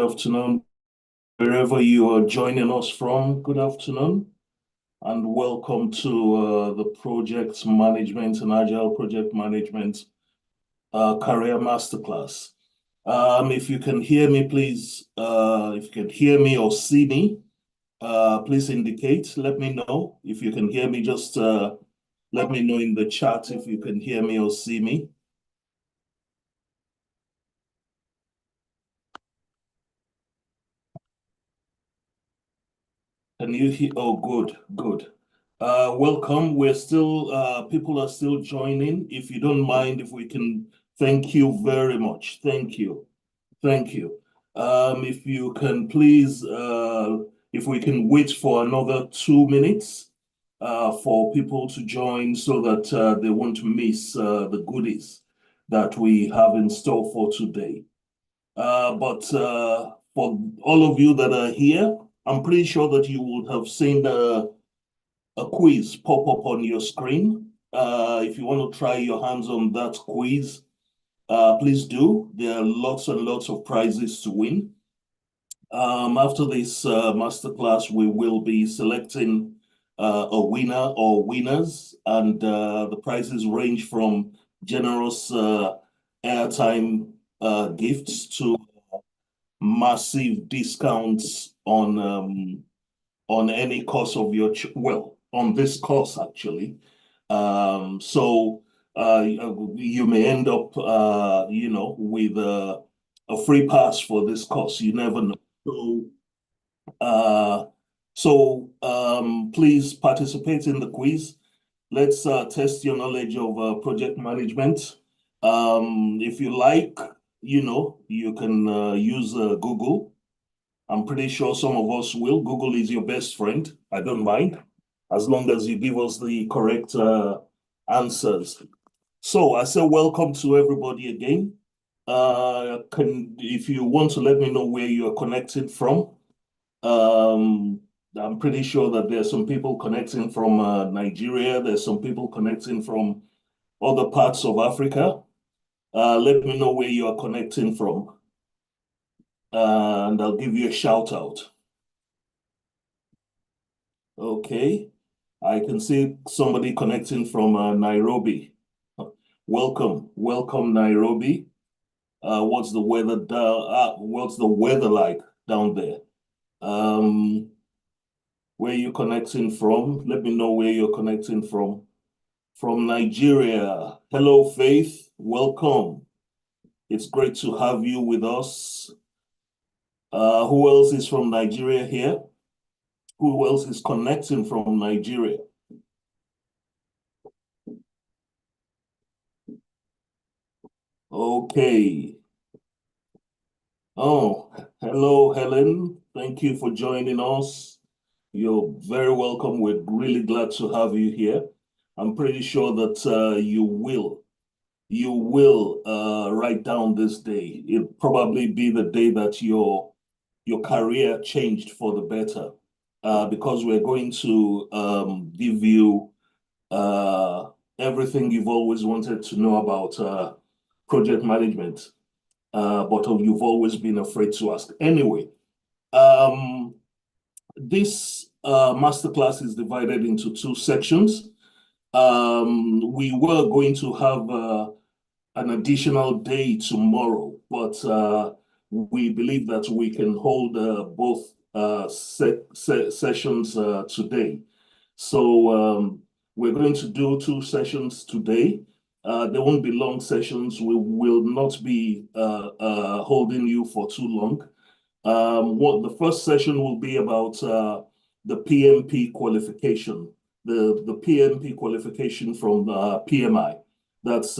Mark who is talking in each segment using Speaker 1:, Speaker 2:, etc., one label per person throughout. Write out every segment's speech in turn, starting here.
Speaker 1: Afternoon, wherever you are joining us from. Good afternoon, and welcome to the Project Management and Agile Project Management Career Masterclass. If you can hear me, please, if you can hear me or see me, please indicate. Let me know. If you can hear me, just let me know in the chat if you can hear me or see me. Can you hear? Oh, good, good. Welcome. We're still, people are still joining. If you don't mind, if we can, thank you very much. Thank you. Thank you. If you can please, if we can wait for another 2 minutes for people to join so that they won't miss the goodies that we have in store for today. But for all of you that are here, I'm pretty sure that you would have seen a quiz pop up on your screen. If you want to try your hands on that quiz, please do. There are lots and lots of prizes to win. After this masterclass, we will be selecting a winner or winners, and the prizes range from generous airtime gifts to massive discounts on any course of your well, on this course actually. So you may end up with a free pass for this course. You never know. Please participate in the quiz. Let's test your knowledge of project management. If you like, you can use Google. I'm pretty sure some of us will. Google is your best friend. I don't mind, as long as you give us the correct answers. So I say welcome to everybody again. If you want to let me know where you are connected from, I'm pretty sure that there's some people connecting from Nigeria. There's some people connecting from other parts of Africa. Let me know where you are connecting from, and I'll give you a shout out. Okay, I can see somebody connecting from Nairobi. Welcome, welcome, Nairobi. What's the weather what's the weather like down there? Where you connecting from? Let me know where you're connecting from. From Nigeria. Hello, Faith. Welcome. It's great to have you with us. Who else is from Nigeria here? Who else is connecting from Nigeria? Okay. Oh, hello, Helen. Thank you for joining us. You're very welcome. We're really glad to have you here. I'm pretty sure that you will write down this day. It'll probably be the day that your career changed for the better, because we're going to give you everything you've always wanted to know about project management, but you've always been afraid to ask. Anyway, this masterclass is divided into two sections. We were going to have an additional day tomorrow, but we believe that we can hold both sessions today. So we're going to do two sessions today. There won't be long sessions. We will not be holding you for too long. What the first session will be about the PMP qualification, the PMP qualification from PMI. That's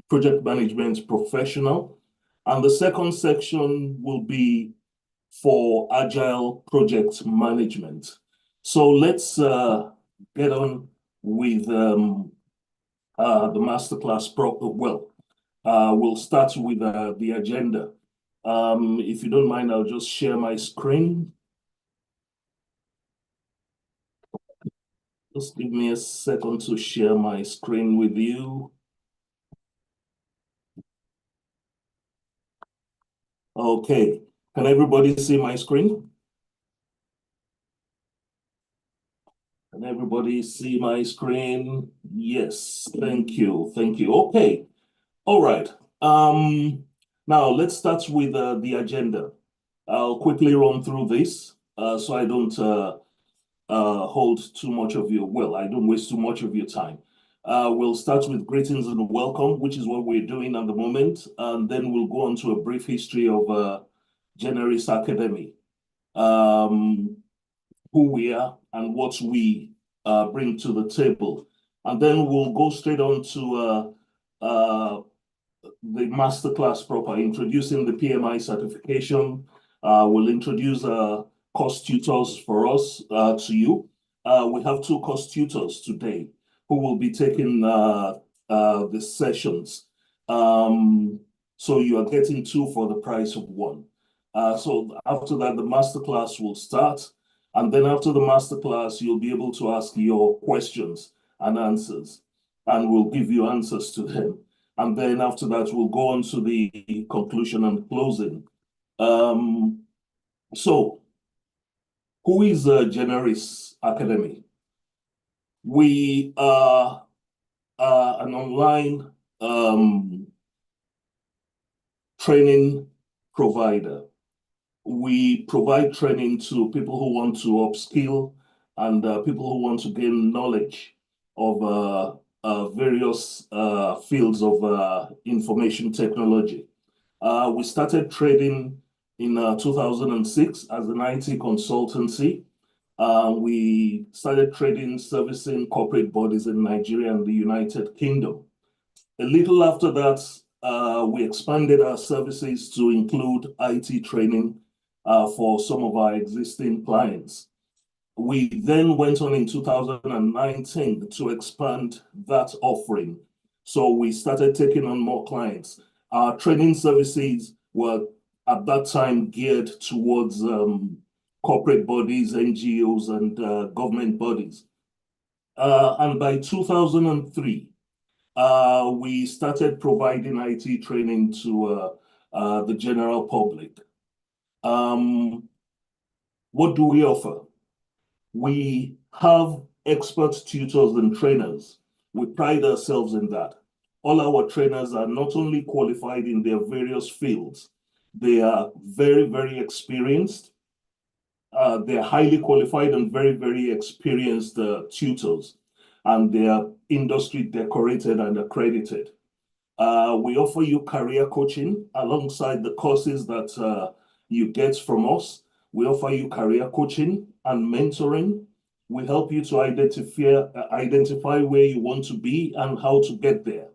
Speaker 1: Project Management Professional. And the second section will be for Agile Project Management. So let's get on with the masterclass. We'll start with the agenda. If you don't mind, I'll just share my screen. Just give me a second to share my screen with you. Okay, Can everybody see my screen? Can everybody see my screen? Yes, thank you, thank you. Okay, all right. Now let's start with the agenda. I'll quickly run through this so I don't hold too much of your, well, I don't waste too much of your time. We'll start with greetings and welcome, which is what we're doing at the moment, and then we'll go on to a brief history of Generis Academy, who we are and what we bring to the table. And then we'll go straight on to the masterclass proper, introducing the PMI certification. We'll introduce course tutors for us to you. We have two course tutors today who will be taking the sessions. So you are getting two for the price of one. So after that, the masterclass will start. And then after the masterclass, you'll be able to ask your questions and answers, and we'll give you answers to them. And then after that, we'll go on to the conclusion and closing. So who is Generis Academy? We are an online training provider. We provide training to people who want to upskill and people who want to gain knowledge of various fields of information technology. We started trading in 2006 as an IT consultancy. We started trading servicing corporate bodies in Nigeria and the United Kingdom. A little after that, we expanded our services to include IT training for some of our existing clients. We then went on in 2019 to expand that offering. So we started taking on more clients. Our training services were at that time geared towards corporate bodies, NGOs, and government bodies. And by 2003, we started providing IT training to the general public. What do we offer? We have expert tutors and trainers. We pride ourselves in that. All our trainers are not only qualified in their various fields, they are very, very experienced. They're highly qualified and very, very experienced tutors, and they are industry decorated and accredited. We offer you career coaching alongside the courses that you get from us. We offer you career coaching and mentoring. We help you to identify where you want to be and how to get there.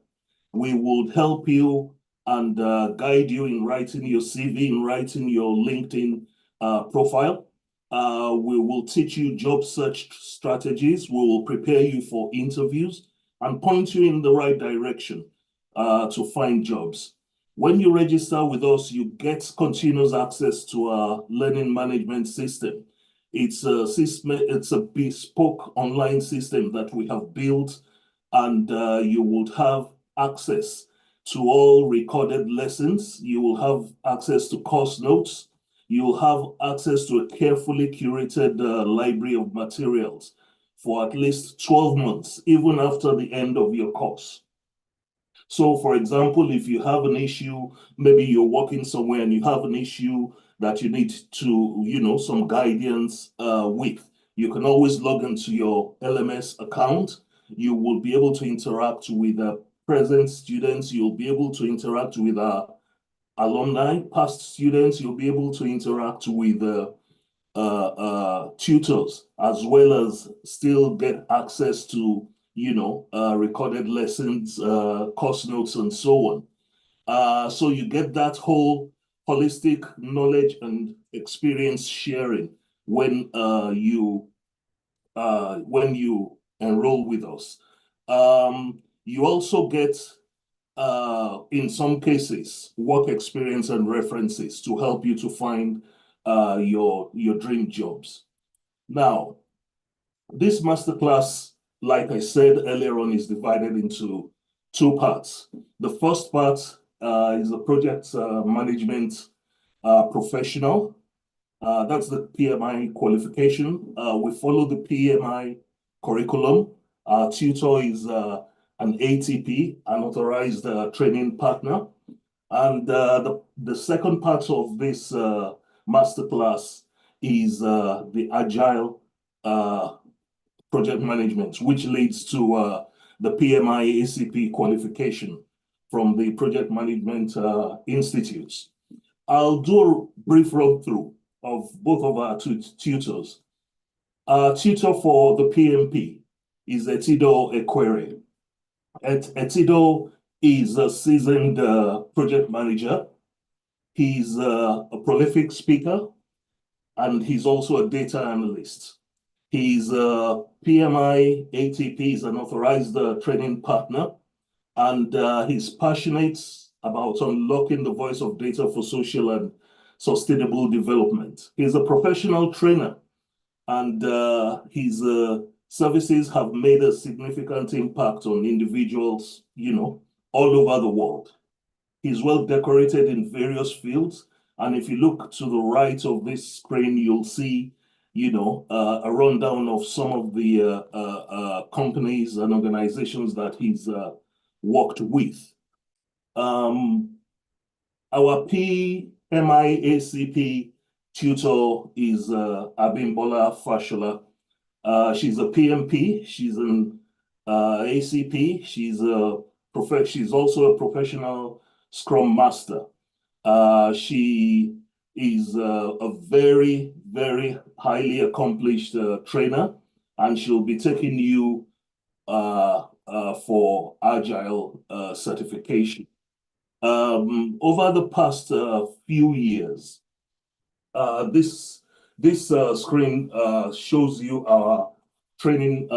Speaker 1: We will help you and guide you in writing your CV, in writing your LinkedIn profile. We will teach you job search strategies. We will prepare you for interviews and point you in the right direction to find jobs. When you register with us, you get continuous access to our learning management system. It's a bespoke online system that we have built, and you would have access to all recorded lessons. You will have access to course notes. You will have access to a carefully curated library of materials for at least 12 months, even after the end of your course. So, for example, if you have an issue, maybe you're working somewhere and you have an issue that you need to, some guidance with, you can always log into your LMS account. You will be able to interact with present students. You'll be able to interact with alumni, past students. You'll be able to interact with tutors, as well as still get access to recorded lessons, course notes, and so on. So you get that whole holistic knowledge and experience sharing when you enroll with us. You also get, in some cases, work experience and references to help you to find your dream jobs. Now, this masterclass, like I said earlier on, is divided into two parts. The first part is the project management professional. That's the PMI qualification. We follow the PMI curriculum. Our tutor is an ATP, an authorized training partner. And the second part of this masterclass is the Agile project management, which leads to the PMI ACP qualification from the Project Management Institutes. I'll do a brief run through of both of our tutors. Our tutor for the PMP is Etido Ekwere. Etido is a seasoned project manager. He's a prolific speaker, and he's also a data analyst. He's a PMI ATP, is an authorized training partner, and he's passionate about unlocking the voice of data for social and sustainable development. He's a professional trainer, and his services have made a significant impact on individuals, all over the world. He's well decorated in various fields. And if you look to the right of this screen, you'll see, a rundown of some of the companies and organizations that he's worked with. Our PMI ACP tutor is Abimbola Fashola. She's a PMP. She's an ACP. She's also a professional Scrum Master. She is a very, very highly accomplished trainer, and she'll be taking you for Agile certification. Over the past few years, this screen shows you our training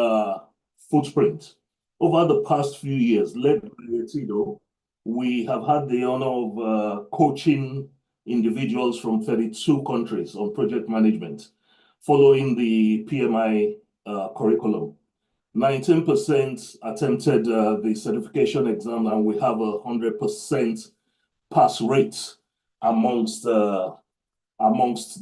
Speaker 1: footprint. Over the past few years, led by Etido, we have had the honor of coaching individuals from 32 countries on project management, following the PMI curriculum. 19% attempted the certification exam, and we have 100% pass rate amongst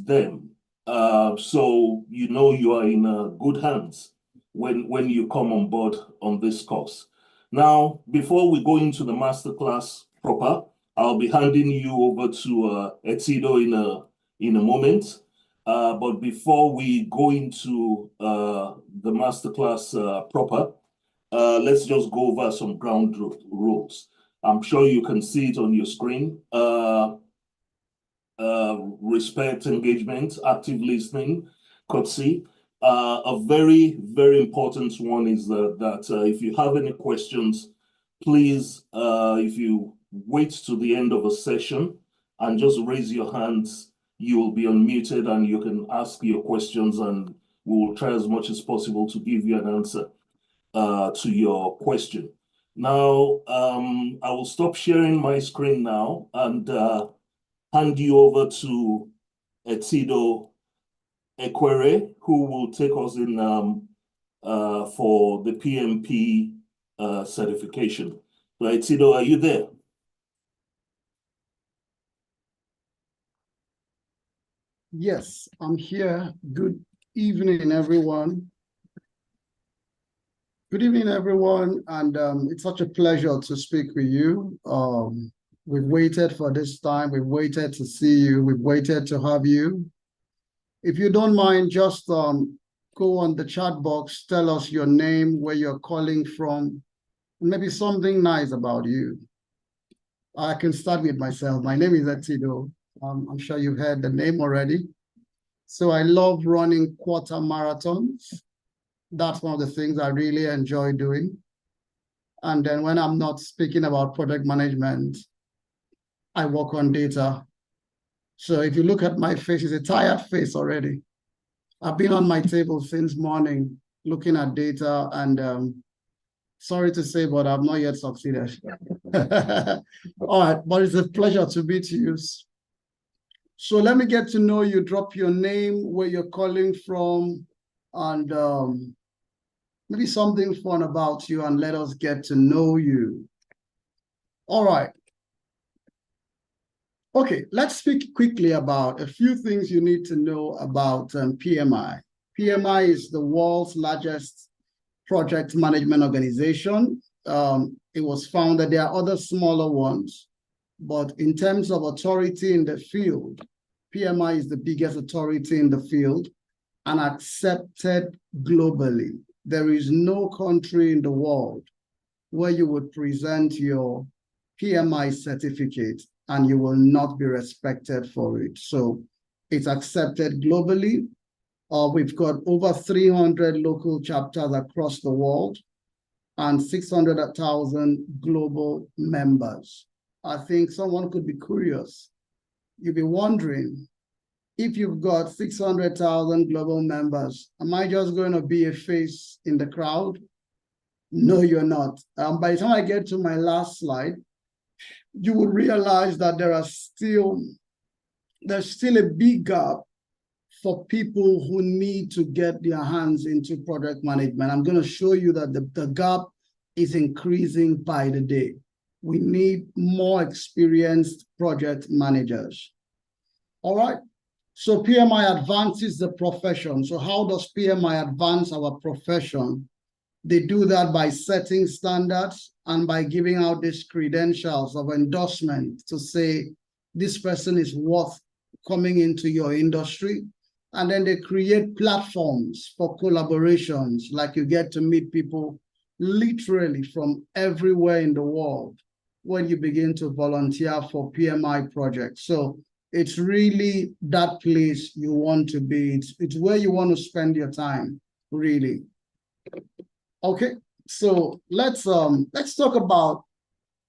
Speaker 1: them. So you are in good hands when you come on board on this course. Now, before we go into the masterclass proper, I'll be handing you over to Etido in a moment. But before we go into the masterclass proper, let's just go over some ground rules. I'm sure you can see it on your screen. Respect, engagement, active listening, courtesy. A very, very important one is that if you have any questions, please, if you wait to the end of a session and just raise your hands, you will be unmuted and you can ask your questions, and we will try as much as possible to give you an answer to your question. Now, I will stop sharing my screen now and hand you over to Etido Ekwere, who will take us in for the PMP certification. So Etido, are you there?
Speaker 2: Yes, I'm here. Good evening, everyone. Good evening, everyone. And it's such a pleasure to speak with you. We've waited for this time. We've waited to see you. We've waited to have you. If you don't mind, just go on the chat box, tell us your name, where you're calling from, maybe something nice about you. I can start with myself. My name is Etido. I'm sure you've heard the name already. So I love running quarter marathons. That's one of the things I really enjoy doing. And then when I'm not speaking about project management, I work on data. So if you look at my face, it's a tired face already. I've been on my table since morning looking at data, and sorry to say, but I've not yet succeeded. All right, but it's a pleasure to meet you. So let me get to know you. Drop your name, where you're calling from, and maybe something fun about you, and let us get to know you. All right. Okay, let's speak quickly about a few things you need to know about PMI. PMI is the world's largest project management organization. It was founded, there are other smaller ones, but in terms of authority in the field, PMI is the biggest authority in the field and accepted globally. There is no country in the world where you would present your PMI certificate and you will not be respected for it. So it's accepted globally. We've got over 300 local chapters across the world and 600,000 global members. I think someone could be curious. You'll be wondering, if you've got 600,000 global members, am I just going to be a face in the crowd? No, you're not. By the time I get to my last slide, you will realize that there's still a big gap for people who need to get their hands into project management. I'm going to show you that the gap is increasing by the day. We need more experienced project managers. All right. So PMI advances the profession. So how does PMI advance our profession? They do that by setting standards and by giving out these credentials of endorsement to say this person is worth coming into your industry. And then they create platforms for collaborations, like you get to meet people literally from everywhere in the world when you begin to volunteer for PMI projects. So it's really that place you want to be. It's where you want to spend your time, really. Okay, so let's talk about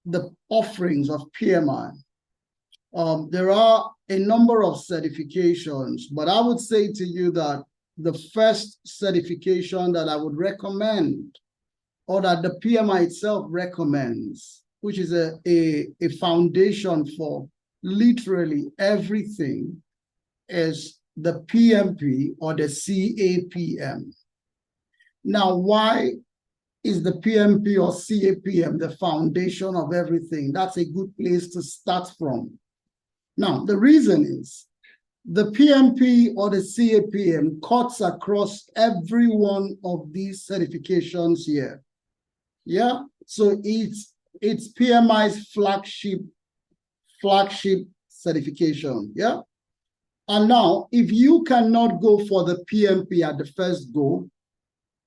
Speaker 2: the offerings of PMI. There are a number of certifications, but I would say to you that the first certification that I would recommend, or that the PMI itself recommends, which is a foundation for literally everything, is the PMP or the CAPM. Now, why is the PMP or CAPM the foundation of everything? That's a good place to start from. Now, the reason is the PMP or the CAPM cuts across every one of these certifications here. Yeah, so it's PMI's flagship certification. Yeah, and now if you cannot go for the PMP at the first go,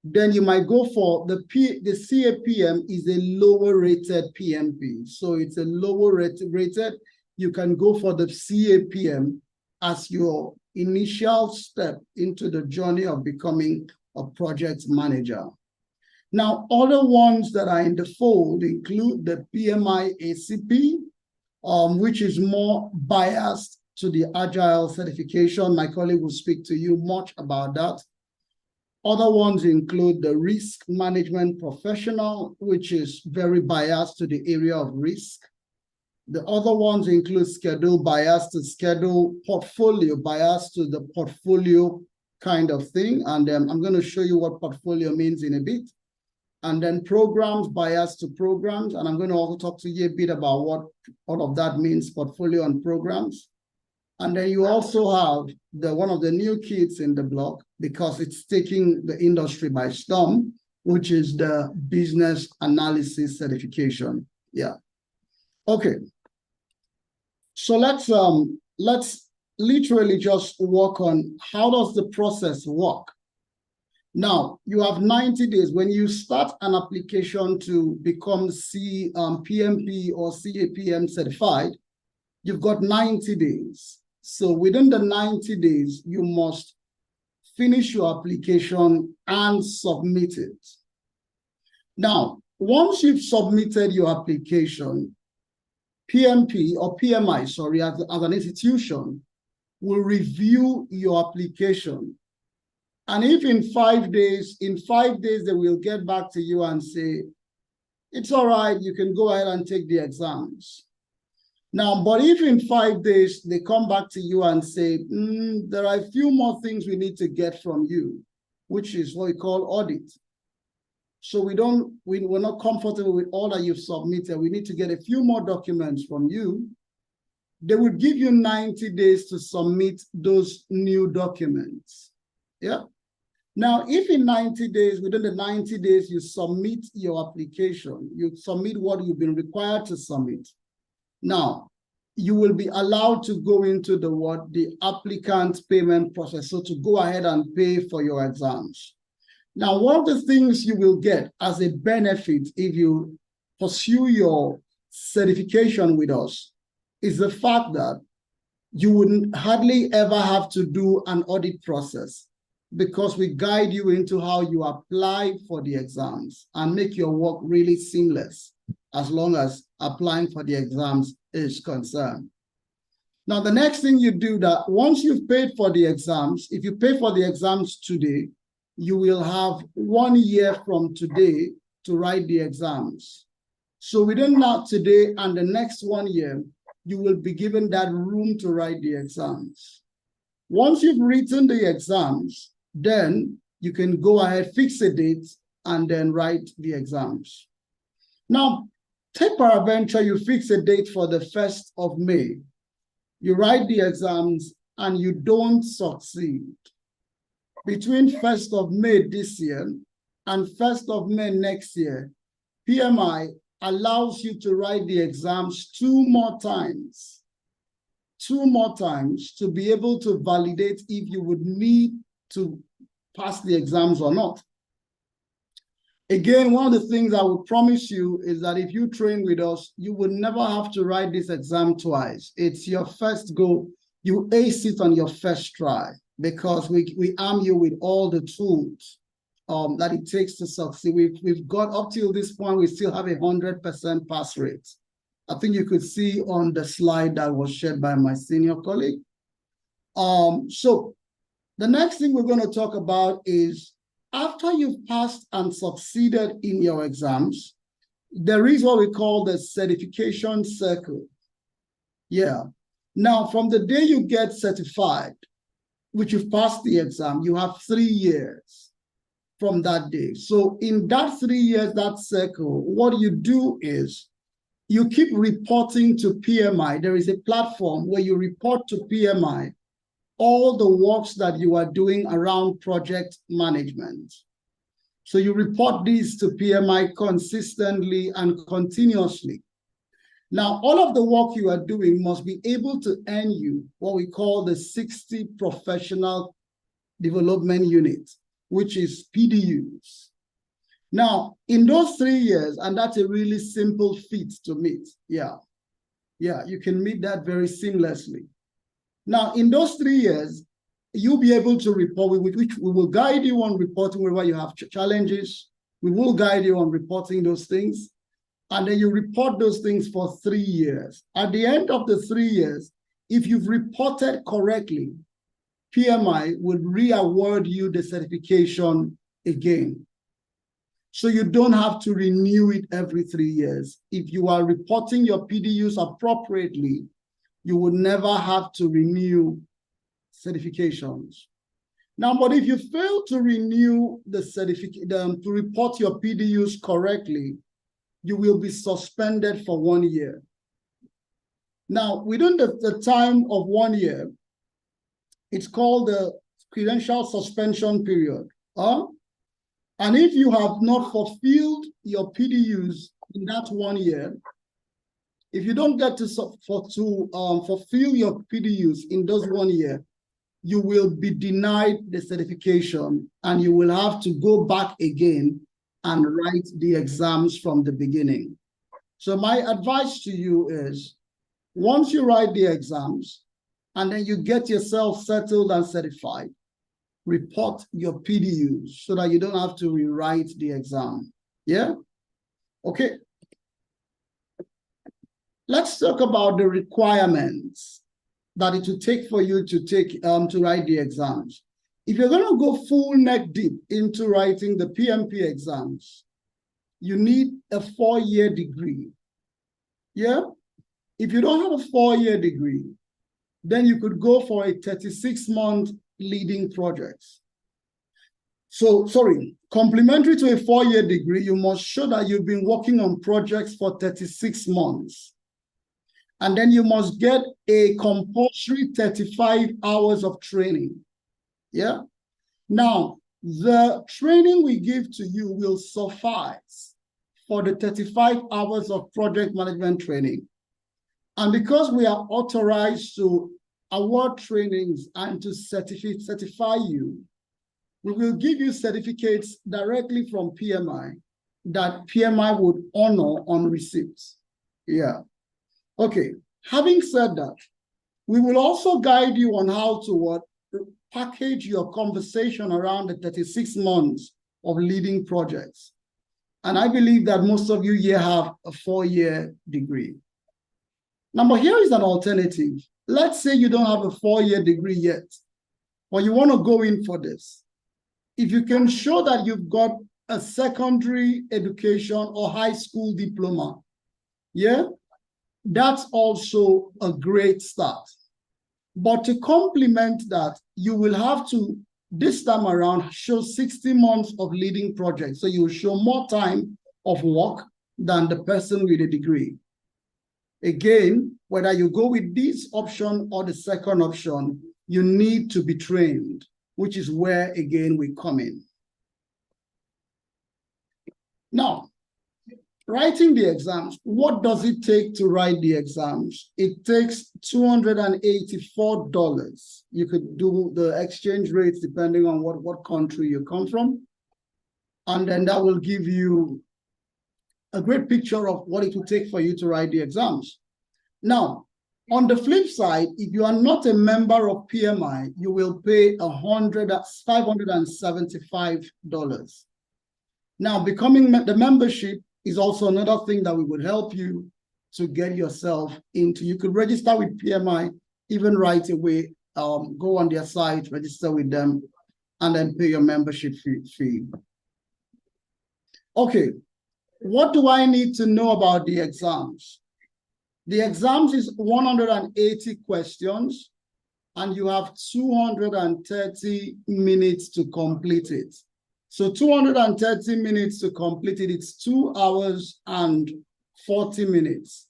Speaker 2: then you might go for the CAPM is a lower rated PMP. So it's a lower rated. You can go for the CAPM as your initial step into the journey of becoming a project manager. Now, other ones that are in the fold include the PMI ACP, which is more biased to the Agile certification. My colleague will speak to you much about that. Other ones include the Risk Management Professional, which is very biased to the area of risk. The other ones include Schedule biased to schedule, Portfolio biased to the portfolio kind of thing. And I'm going to show you what portfolio means in a bit. And then Programs biased to programs. And I'm going to also talk to you a bit about what all of that means, portfolio and programs. And then you also have one of the new kids in the block, because it's taking the industry by storm, which is the Business Analysis Certification. Yeah. Okay. So let's literally just work on how does the process work. Now, you have 90 days. When you start an application to become PMP or CAPM certified, you've got 90 days. So within the 90 days, you must finish your application and submit it. Now, once you've submitted your application, PMP or PMI, sorry, as an institution, will review your application. And if in 5 days, they will get back to you and say, it's all right, you can go ahead and take the exams. Now, but if in 5 days they come back to you and say, there are a few more things we need to get from you, which is what we call audit. So we're not comfortable with all that you've submitted. We need to get a few more documents from you. they would give you 90 days to submit those new documents. Yeah. Now, if in 90 days, within the 90 days, you submit your application, you submit what you've been required to submit. Now, you will be allowed to go into the applicant payment process. So to go ahead and pay for your exams. Now, one of the things you will get as a benefit if you pursue your certification with us is the fact that you wouldn't hardly ever have to do an audit process, because we guide you into how you apply for the exams and make your work really seamless as long as applying for the exams is concerned. Now, the next thing you do, that once you've paid for the exams, if you pay for the exams today, you will have 1 year from today to write the exams. So within that today and the next 1 year, you will be given that room to write the exams. Once you've written the exams, then you can go ahead, fix a date, and then write the exams. Now, take peradventure, you fix a date for the 1st of May. You write the exams and you don't succeed. Between 1st of May this year and 1st of May next year, PMI allows you to write the exams 2 more times. 2 more times to be able to validate if you would need to pass the exams or not. Again, one of the things I will promise you is that if you train with us, you will never have to write this exam twice. It's your first go. You ace it on your first try, because we arm you with all the tools that it takes to succeed. We've got up till this point, we still have a 100% pass rate. I think you could see on the slide that was shared by my senior colleague. So the next thing we're going to talk about is, after you've passed and succeeded in your exams, there is what we call the certification circle. Yeah. Now, from the day you get certified, which you've passed the exam, you have 3 years from that day. So in that 3 years, that circle, what you do is you keep reporting to PMI. There is a platform where you report to PMI all the works that you are doing around project management. So you report these to PMI consistently and continuously. Now, all of the work you are doing must be able to earn you what we call the 60 Professional Development Unit, which is PDUs. Now, in those 3 years, and that's a really simple feat to meet. Yeah, you can meet that very seamlessly. Now, in those 3 years, you'll be able to report, which we will guide you on reporting wherever you have challenges. We will guide you on reporting those things. And then you report those things for 3 years. At the end of the 3 years, if you've reported correctly, PMI would re-award you the certification again. So you don't have to renew it every 3 years. If you are reporting your PDUs appropriately, you would never have to renew certifications. Now, but if you fail to renew the certificate, to report your PDUs correctly, you will be suspended for 1 year. Now, within the time of 1 year, it's called the credential suspension period. And if you have not fulfilled your PDUs in that 1 year, if you don't get to fulfill your PDUs in those 1 year, you will be denied the certification and you will have to go back again and write the exams from the beginning. So my advice to you is, once you write the exams and then you get yourself settled and certified, report your PDUs so that you don't have to rewrite the exam. Yeah? Okay. Let's talk about the requirements that it will take for you to write the exams. If you're going to go full neck deep into writing the PMP exams, you need a 4-year degree. Yeah? If you don't have a 4-year degree, then you could go for a 36-month leading project. So, complementary to a 4-year degree, you must show that you've been working on projects for 36 months. And then you must get a compulsory 35 hours of training. Yeah. Now, the training we give to you will suffice for the 35 hours of project management training. And because we are authorized to award trainings and to certify you, we will give you certificates directly from PMI that PMI would honor on receipt. Yeah. Okay. Having said that, we will also guide you on how to package your conversation around the 36 months of leading projects. And I believe that most of you here have a 4-year degree. Now, here is an alternative. Let's say you don't have a 4-year degree yet, but you want to go in for this. If you can show that you've got a secondary education or high school diploma, yeah, that's also a great start. But to complement that, you will have to, this time around, show 60 months of leading projects. So you will show more time of work than the person with a degree. Again, whether you go with this option or the second option, you need to be trained, which is where, again, we come in. Now, writing the exams, what does it take to write the exams? It takes $284. You could do the exchange rates depending on what country you come from. And then that will give you a great picture of what it will take for you to write the exams. Now, on the flip side, if you are not a member of PMI, you will pay $575. Now, becoming the membership is also another thing that we would help you to get yourself into. You could register with PMI even right away. Go on their site, register with them, and then pay your membership fee. Okay, what do I need to know about the exams? The exams is 180 questions, and you have 230 minutes to complete it. So 230 minutes to complete it, it's 2 hours and 40 minutes.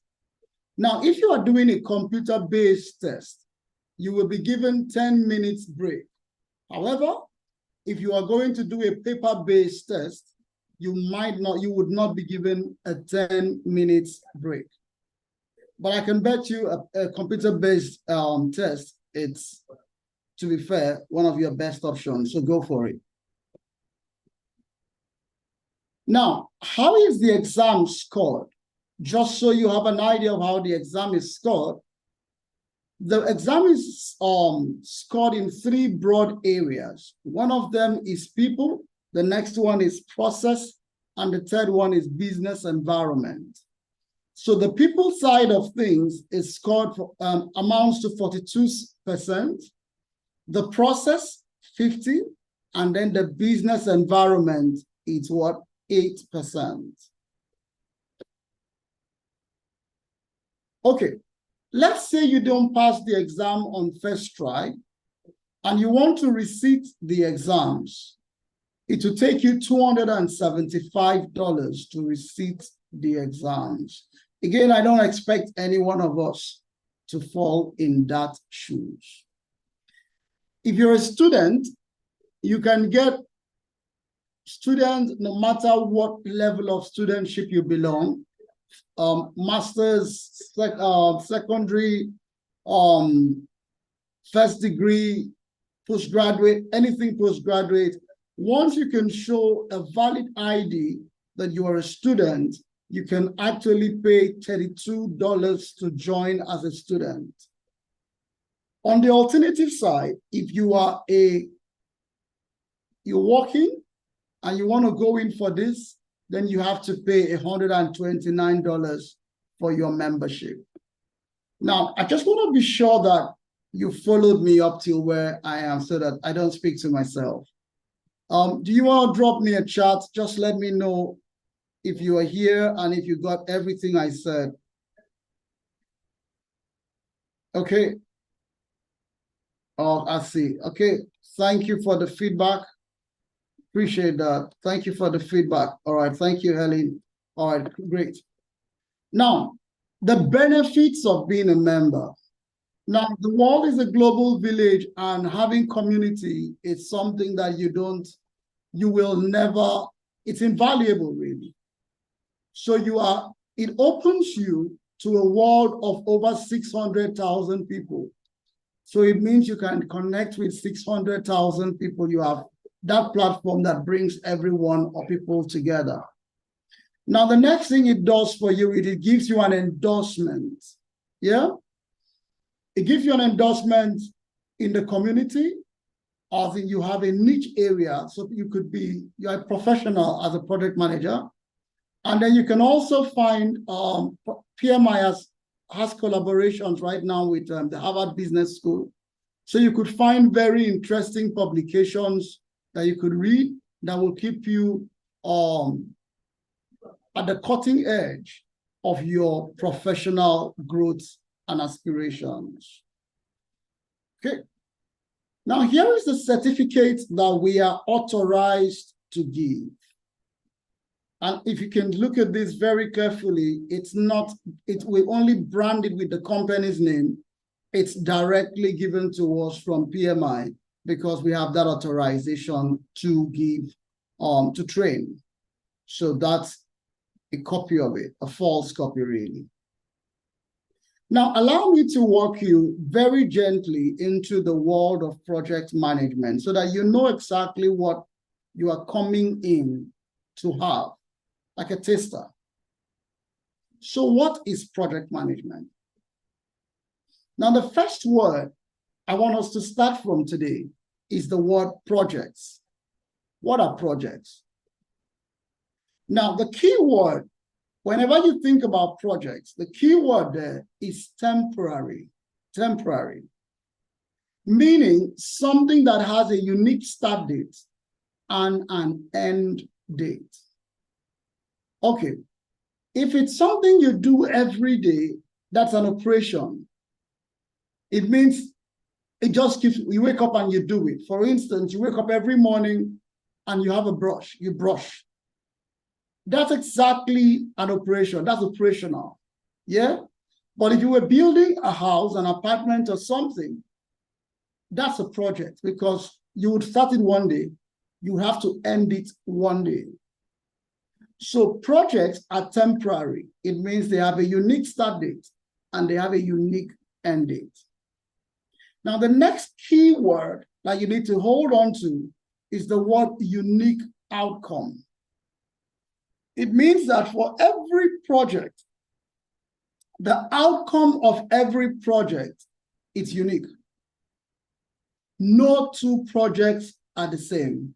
Speaker 2: Now, if you are doing a computer-based test, you will be given 10 minutes break. However, if you are going to do a paper-based test, you would not be given a 10 minutes break. But I can bet you a computer-based test, it's, to be fair, one of your best options, so go for it. Now, how is the exam scored? Just so you have an idea of how the exam is scored, the exam is scored in 3 broad areas. One of them is people, the next one is process, and the third one is business environment. So the people side of things is scored for, amounts to 42%, the process 50%, and then the business environment is what? 8%. Okay, let's say you don't pass the exam on first try and you want to resit the exams. It will take you $275 to resit the exams. Again, I don't expect any one of us to fall in that shoes. If you're a student, you can get students, no matter what level of studentship you belong, master's, secondary, first degree, postgraduate, anything postgraduate. Once you can show a valid ID that you are a student, you can actually pay $32 to join as a student. On the alternative side, if you are you're working and you want to go in for this, then you have to pay $129 for your membership. Now, I just want to be sure that you followed me up till where I am so that I don't speak to myself. Do you want to drop me a chat? Just let me know if you are here and if you got everything I said. Okay. Oh, I see. Okay. Thank you for the feedback. Appreciate that. Thank you for the feedback. All right. Thank you, Helen. All right. Great. Now, The benefits of being a member. Now, the world is a global village, and having community is something that you will never, it's invaluable, really. So it opens you to a world of over 600,000 people. So it means you can connect with 600,000 people. You have that platform that brings everyone or people together. Now, the next thing it does for you, it gives you an endorsement. Yeah? It gives you an endorsement in the community, as in you have a niche area. So you're a professional as a project manager. And then you can also find PMI has collaborations right now with the Harvard Business School. So you could find very interesting publications that you could read that will keep you at the cutting edge of your professional growth and aspirations. Okay. Now, here is the certificate that we are authorized to give. And if you can look at this very carefully, we only brand it with the company's name. It's directly given to us from PMI because we have that authorization to give, to train. So that's a copy of it, a false copy, really. Now, allow me to walk you very gently into the world of project management so that you know exactly what you are coming in to have, like a taster. So what is project management? Now, the first word I want us to start from today is the word projects. What are projects? Now, the key word, whenever you think about projects, the key word there is temporary. Temporary. Meaning something that has a unique start date and an end date. Okay. If it's something you do every day, that's an operation. It means it just keeps, you wake up and you do it. For instance, you wake up every morning and you have a brush, you brush. That's exactly an operation. That's operational. Yeah? But if you were building a house, an apartment or something, that's a project because you would start it one day. You have to end it one day. So projects are temporary. It means they have a unique start date and they have a unique end date. Now, the next key word that you need to hold on to is the word unique outcome. It means that for every project, the outcome of every project is unique. No two projects are the same.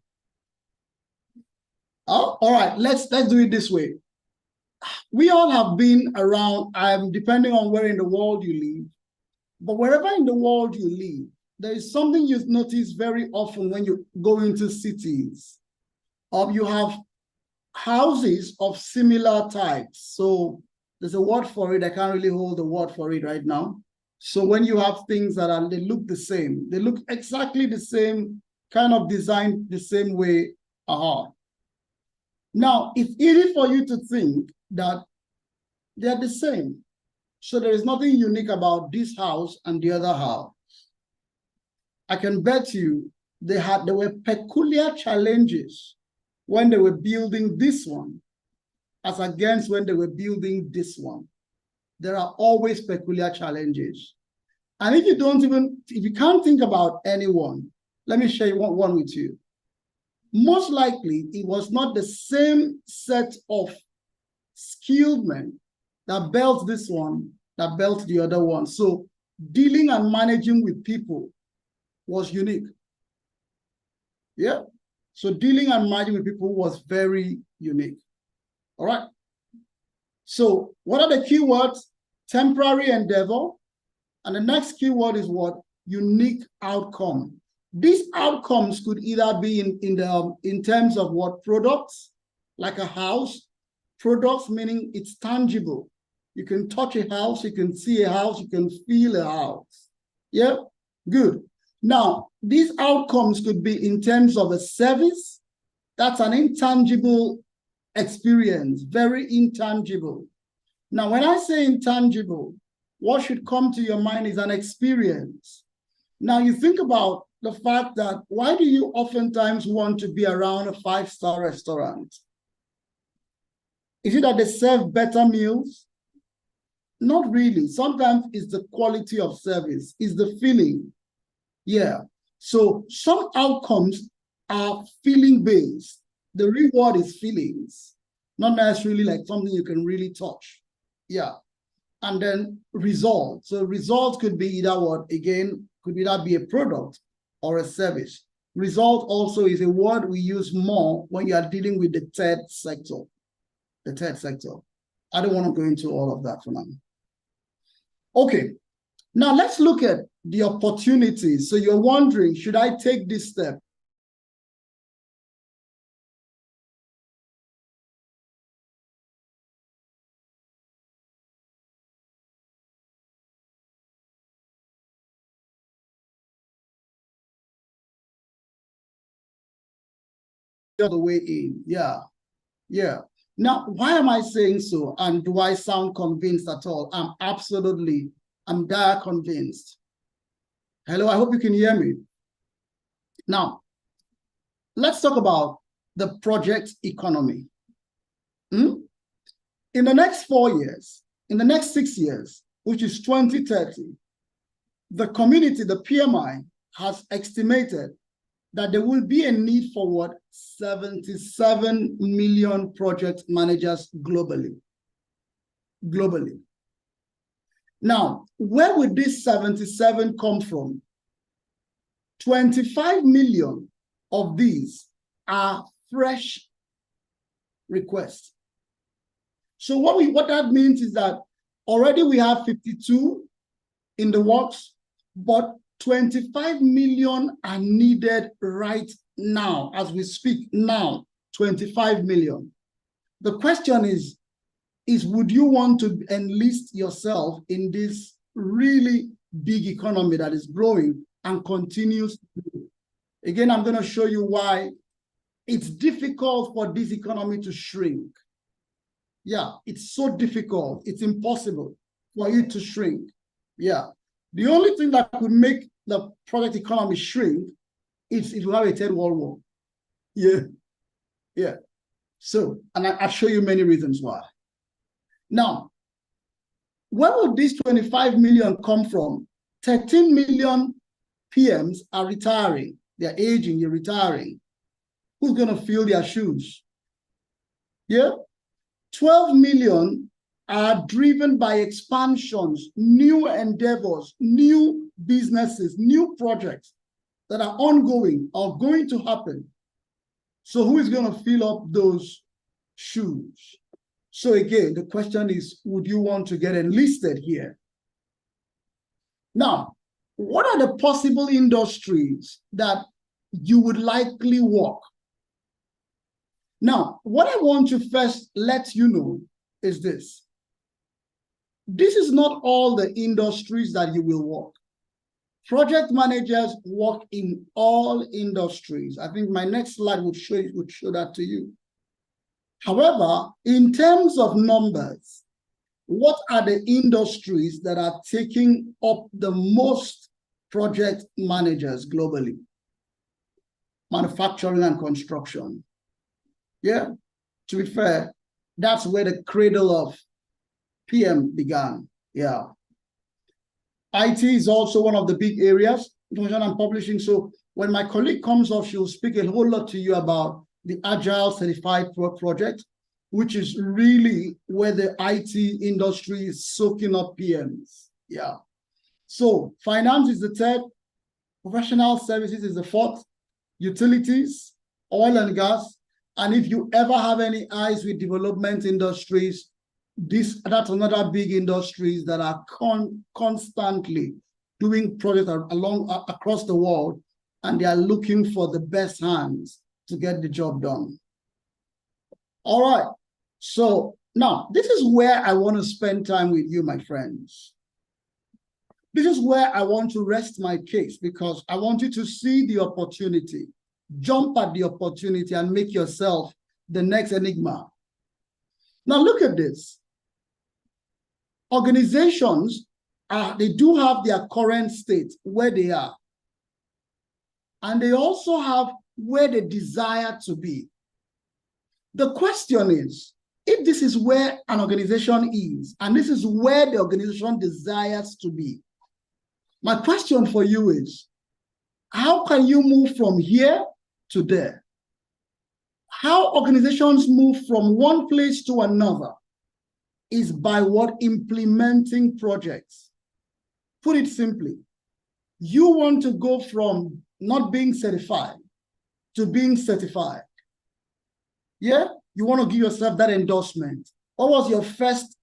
Speaker 2: Oh, all right, let's do it this way. We all have been around, depending on where in the world you live, but wherever in the world you live, there is something you notice very often when you go into cities. You have houses of similar types. So there's a word for it. I can't really hold the word for it right now. So when you have things that they look the same, they look exactly the same, kind of designed the same way. Now, it's easy for you to think that they're the same. So there is nothing unique about this house and the other house. I can bet you there were peculiar challenges when they were building this one as against when they were building this one. There are always peculiar challenges. And if you can't think about anyone, let me share one with you. Most likely, it was not the same set of skilled men that built this one, that built the other one. So dealing and managing with people was unique. Yeah. So dealing and managing with people was very unique. All right. So what are the keywords? Temporary endeavor. And the next keyword is what? Unique outcome. These outcomes could either be in terms of what? Products, like a house. Products meaning it's tangible. You can touch a house, you can see a house, you can feel a house. Yeah, good. Now, these outcomes could be in terms of a service. That's an intangible experience, very intangible. Now, when I say intangible, what should come to your mind is an experience. Now, you think about the fact that why do you oftentimes want to be around a five-star restaurant? Is it that they serve better meals? Not really. Sometimes it's the quality of service, it's the feeling. Yeah. So some outcomes are feeling-based. The reward is feelings, not necessarily like something you can really touch. Yeah. And then results. So results could be either what, again, could either be a product or a service. Result also is a word we use more when you are dealing with the third sector. The third sector. I don't want to go into all of that for now. Okay, now let's look at the opportunities. So you're wondering, should I take this step? The other way in, yeah. Now, why am I saying so? And do I sound convinced at all? I'm dire convinced. Hello, I hope you can hear me. Now, let's talk about the project economy. In the next 4 years, in the next 6 years, which is 2030, the community, the PMI, has estimated that there will be a need for what? 77 million project managers globally. Now, where would this 77 come from? 25 million of these are fresh requests. So what that means is that already we have 52 in the works, but 25 million are needed right now as we speak now. 25 million. The question is would you want to enlist yourself in this really big economy that is growing and continues to grow? Again, I'm going to show you why it's difficult for this economy to shrink. Yeah, it's so difficult. It's impossible for it to shrink. Yeah. The only thing that could make the product economy shrink is if we have a third world war. Yeah. So, and I'll show you many reasons why. Now, where would this 25 million come from? 13 million PMs are retiring. They're aging, they're retiring. Who's going to fill their shoes? Yeah. 12 million are driven by expansions, new endeavors, new businesses, new projects that are ongoing or going to happen. So who is going to fill up those shoes? So again, the question is, would you want to get enlisted here? Now, what are the possible industries that you would likely work? Now, what I want to first let you know is this. This is not all the industries that you will work. Project managers work in all industries. I think my next slide would show that to you. However, in terms of numbers, what are the industries that are taking up the most project managers globally? Manufacturing and construction. Yeah, to be fair, that's where the cradle of PM began. Yeah. IT is also one of the big areas, information and publishing. So when my colleague comes off, she'll speak a whole lot to you about the Agile Certified Project, which is really where the IT industry is soaking up PMs. Yeah. So finance is the third, professional services is the fourth, utilities, oil and gas. And if you ever have any eyes with development industries, that's another big industries that are constantly doing projects across the world, and they are looking for the best hands to get the job done. All right. So now this is where I want to spend time with you, my friends. This is where I want to rest my case, because I want you to see the opportunity, jump at the opportunity, and make yourself the next enigma. Now look at this. organizations they do have their current state where they are. And they also have where they desire to be. The question is, if this is where an organization is, and this is where the organization desires to be, my question for you is, how can you move from here to there? How organizations move from one place to another is by what? Implementing projects. Put it simply, you want to go from not being certified to being certified. Yeah, you want to give yourself that endorsement. What was your first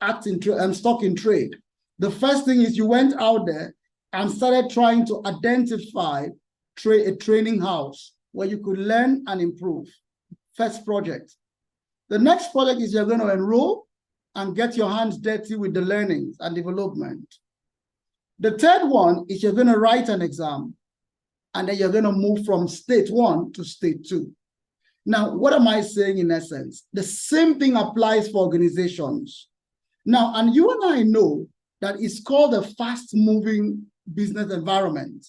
Speaker 2: act in stock in trade? The first thing is you went out there and started trying to identify a training house where you could learn and improve. First project. The next project is you're going to enroll and get your hands dirty with the learnings and development. The third one is you're going to write an exam, and then you're going to move from state 1 to state 2. Now, what am I saying in essence? The same thing applies for organizations. Now, and you and I know that it's called a fast-moving business environment.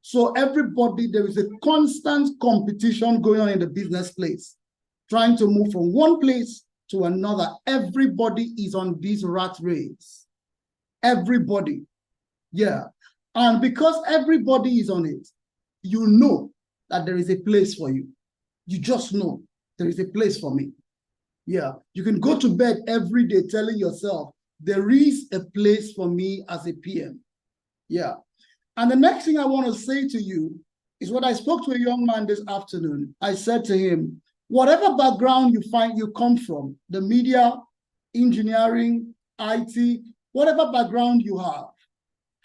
Speaker 2: So everybody, there is a constant competition going on in the business place, trying to move from one place to another. Everybody is on this rat race. Everybody. Yeah. And because everybody is on it, you know that there is a place for you. You just know there is a place for me. Yeah. You can go to bed every day telling yourself, there is a place for me as a PM. Yeah. And the next thing I want to say to you is what I spoke to a young man this afternoon. I said to him, whatever background you come from, the media, engineering, IT, whatever background you have,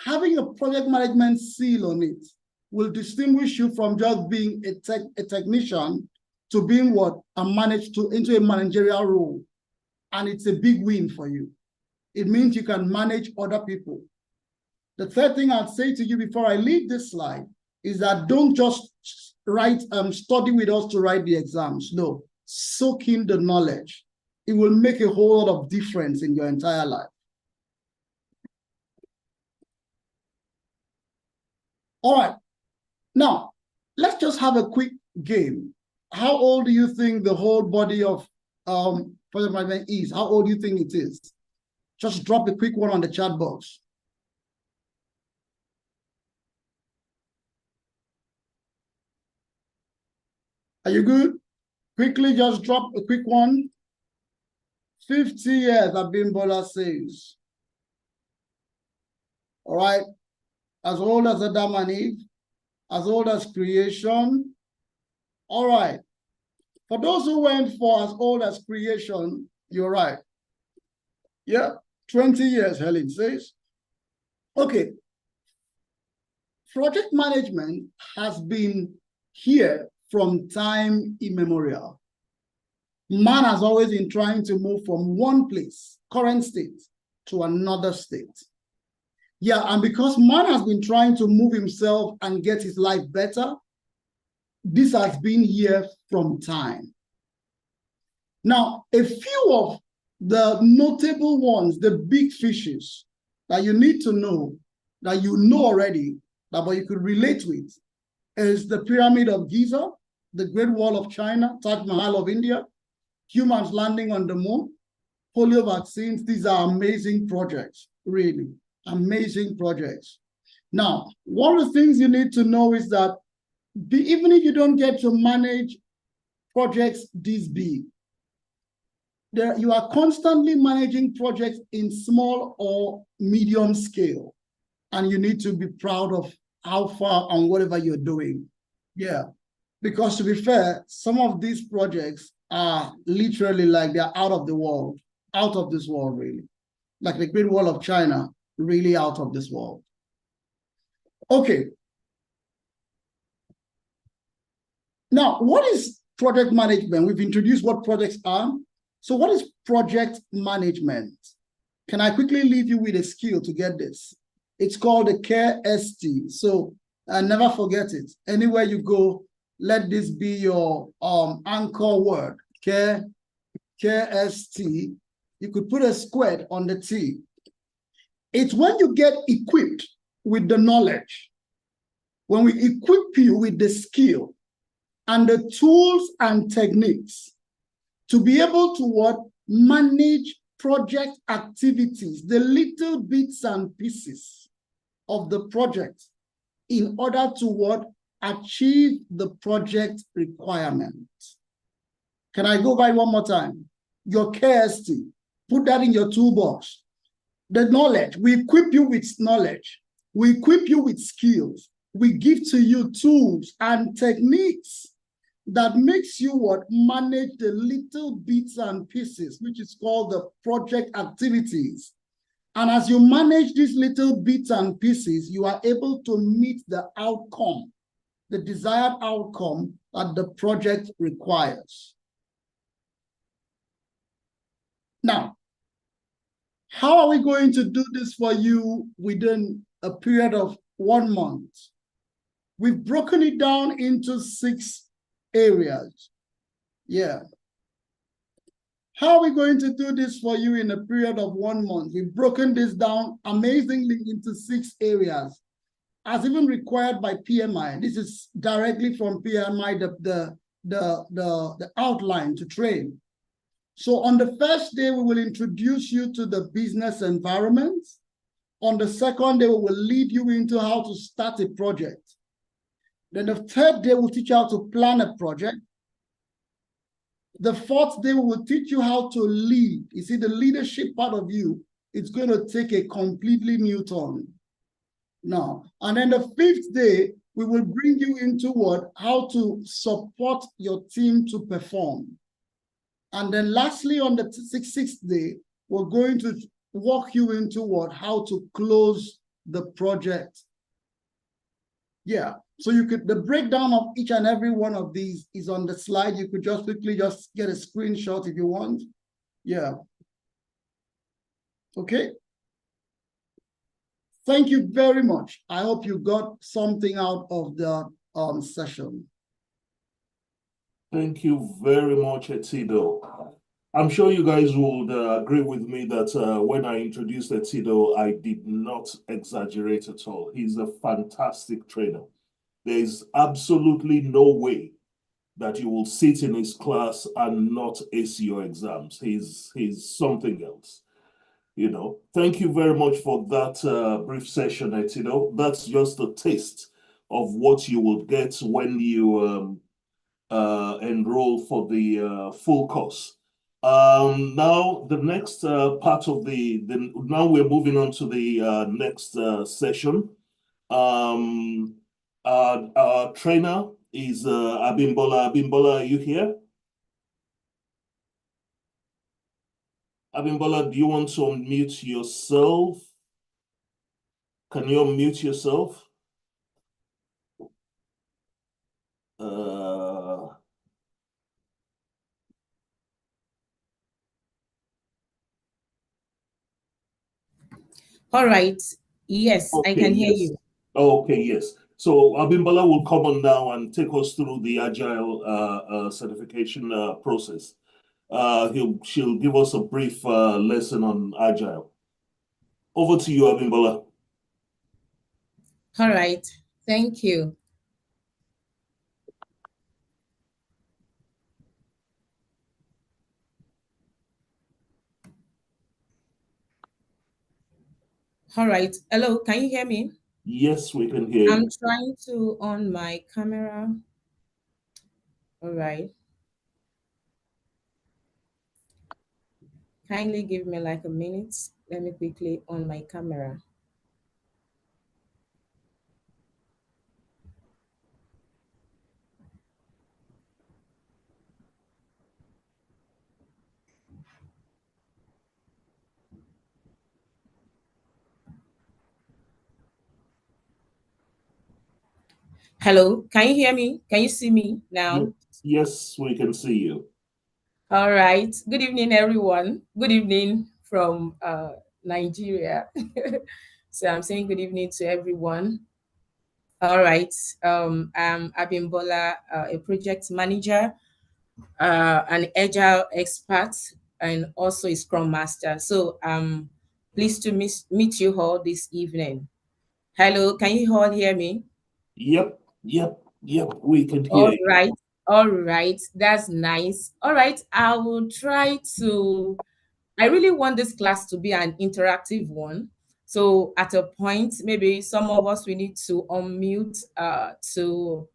Speaker 2: having a project management seal on it will distinguish you from just being a technician to being into a managerial role. And it's a big win for you. It means you can manage other people. The third thing I'd say to you before I leave this slide is that don't just study with us to write the exams. No, soak in the knowledge. It will make a whole lot of difference in your entire life. All right. Now, let's just have a quick game. How old do you think the whole body of project management is? How old do you think it is? Just drop a quick one on the chat box. Are you good? Quickly, just drop a quick one. 50 years, Abimbola says. All right. As old as Adam and Eve, as old as creation. All right. For those who went for as old as creation, you're right. Yeah, 20 years, Helen says. Okay. Project management has been here from time immemorial. Man has always been trying to move from one place, current state, to another state. Yeah, and because man has been trying to move himself and get his life better, this has been here from time. Now, a few of the notable ones, the big fishes that you need to know, that you know already, that but you could relate with, is the Pyramid of Giza, the Great Wall of China, Taj Mahal of India, humans landing on the moon, polio vaccines. These are amazing projects, really. Amazing projects. Now, one of the things you need to know is that even if you don't get to manage projects this big, you are constantly managing projects in small or medium scale, and you need to be proud of how far and whatever you're doing. Yeah, because to be fair, some of these projects are literally like they're out of the world, out of this world, really. Like the Great Wall of China, really out of this world. Okay. Now, what is project management? We've introduced what projects are. So what is project management? Can I quickly leave you with a skill to get this? It's called the CARE-ST. So never forget it. Anywhere you go, let this be your anchor word. CARE-ST. You could put a square on the T. It's when you get equipped with the knowledge, when we equip you with the skill and the tools and techniques to be able to what? Manage project activities, the little bits and pieces of the project in order to what? Achieve the project requirement. Can I go by one more time? Your KST, put that in your toolbox. The knowledge, we equip you with knowledge. We equip you with skills. We give to you tools and techniques that makes you what? Manage the little bits and pieces, which is called the project activities. And as you manage these little bits and pieces, you are able to meet the outcome, the desired outcome that the project requires. Now, how are we going to do this for you within a period of 1 month? We've broken it down into 6 areas. Yeah. How are we going to do this for you in a period of 1 month? We've broken this down amazingly into 6 areas, as even required by PMI. This is directly from PMI, the outline to train. So on the first day, we will introduce you to the business environment. On the second day, we will lead you into how to start a project. Then the third day, we'll teach you how to plan a project. The fourth day, we will teach you how to lead. You see, the leadership part of you, it's going to take a completely new turn now. And then the fifth day, we will bring you into what? How to support your team to perform. And then lastly, on the sixth day, we're going to walk you into what? How to close the project. Yeah. So you could, the breakdown of each and every one of these is on the slide. You could just quickly just get a screenshot if you want. Yeah. Okay. Thank you very much. I hope you got something out of the session.
Speaker 1: Thank you very much, Etido. I'm sure you guys would agree with me that when I introduced Etido, I did not exaggerate at all. He's a fantastic trainer. There's absolutely no way that you will sit in his class and not ace your exams. He's something else. You know, thank you very much for that brief session, Etido. That's just a taste of what you will get when you enroll for the full course. Now, the next part of now we're moving on to the next session. Our trainer is Abimbola. Abimbola, are you here? Abimbola, do you want to unmute yourself? Can you unmute yourself?
Speaker 3: All right. Yes, okay, I can hear you.
Speaker 1: Okay, yes. So Abimbola will come on now and take us through the Agile certification process. She'll give us a brief lesson on Agile. Over to you, Abimbola.
Speaker 3: All right. Thank you. All right. Hello, can you hear me?
Speaker 1: Yes, we can hear you.
Speaker 3: I'm trying to on my camera. All right. Kindly give me like a minute. Let me quickly on my camera. Hello, can you hear me? Can you see me now?
Speaker 1: Yes, we can see you.
Speaker 3: All right. Good evening, everyone. Good evening from Nigeria. So I'm saying good evening to everyone. All right. I'm Abimbola, a project manager, an agile expert, and also a scrum master. So I'm Pleased to meet you all this evening. Hello, can you all hear me?
Speaker 1: Yep, we can hear you.
Speaker 3: All right, that's nice. All right, I really want this class to be an interactive one. So at a point, maybe some of us we need to unmute to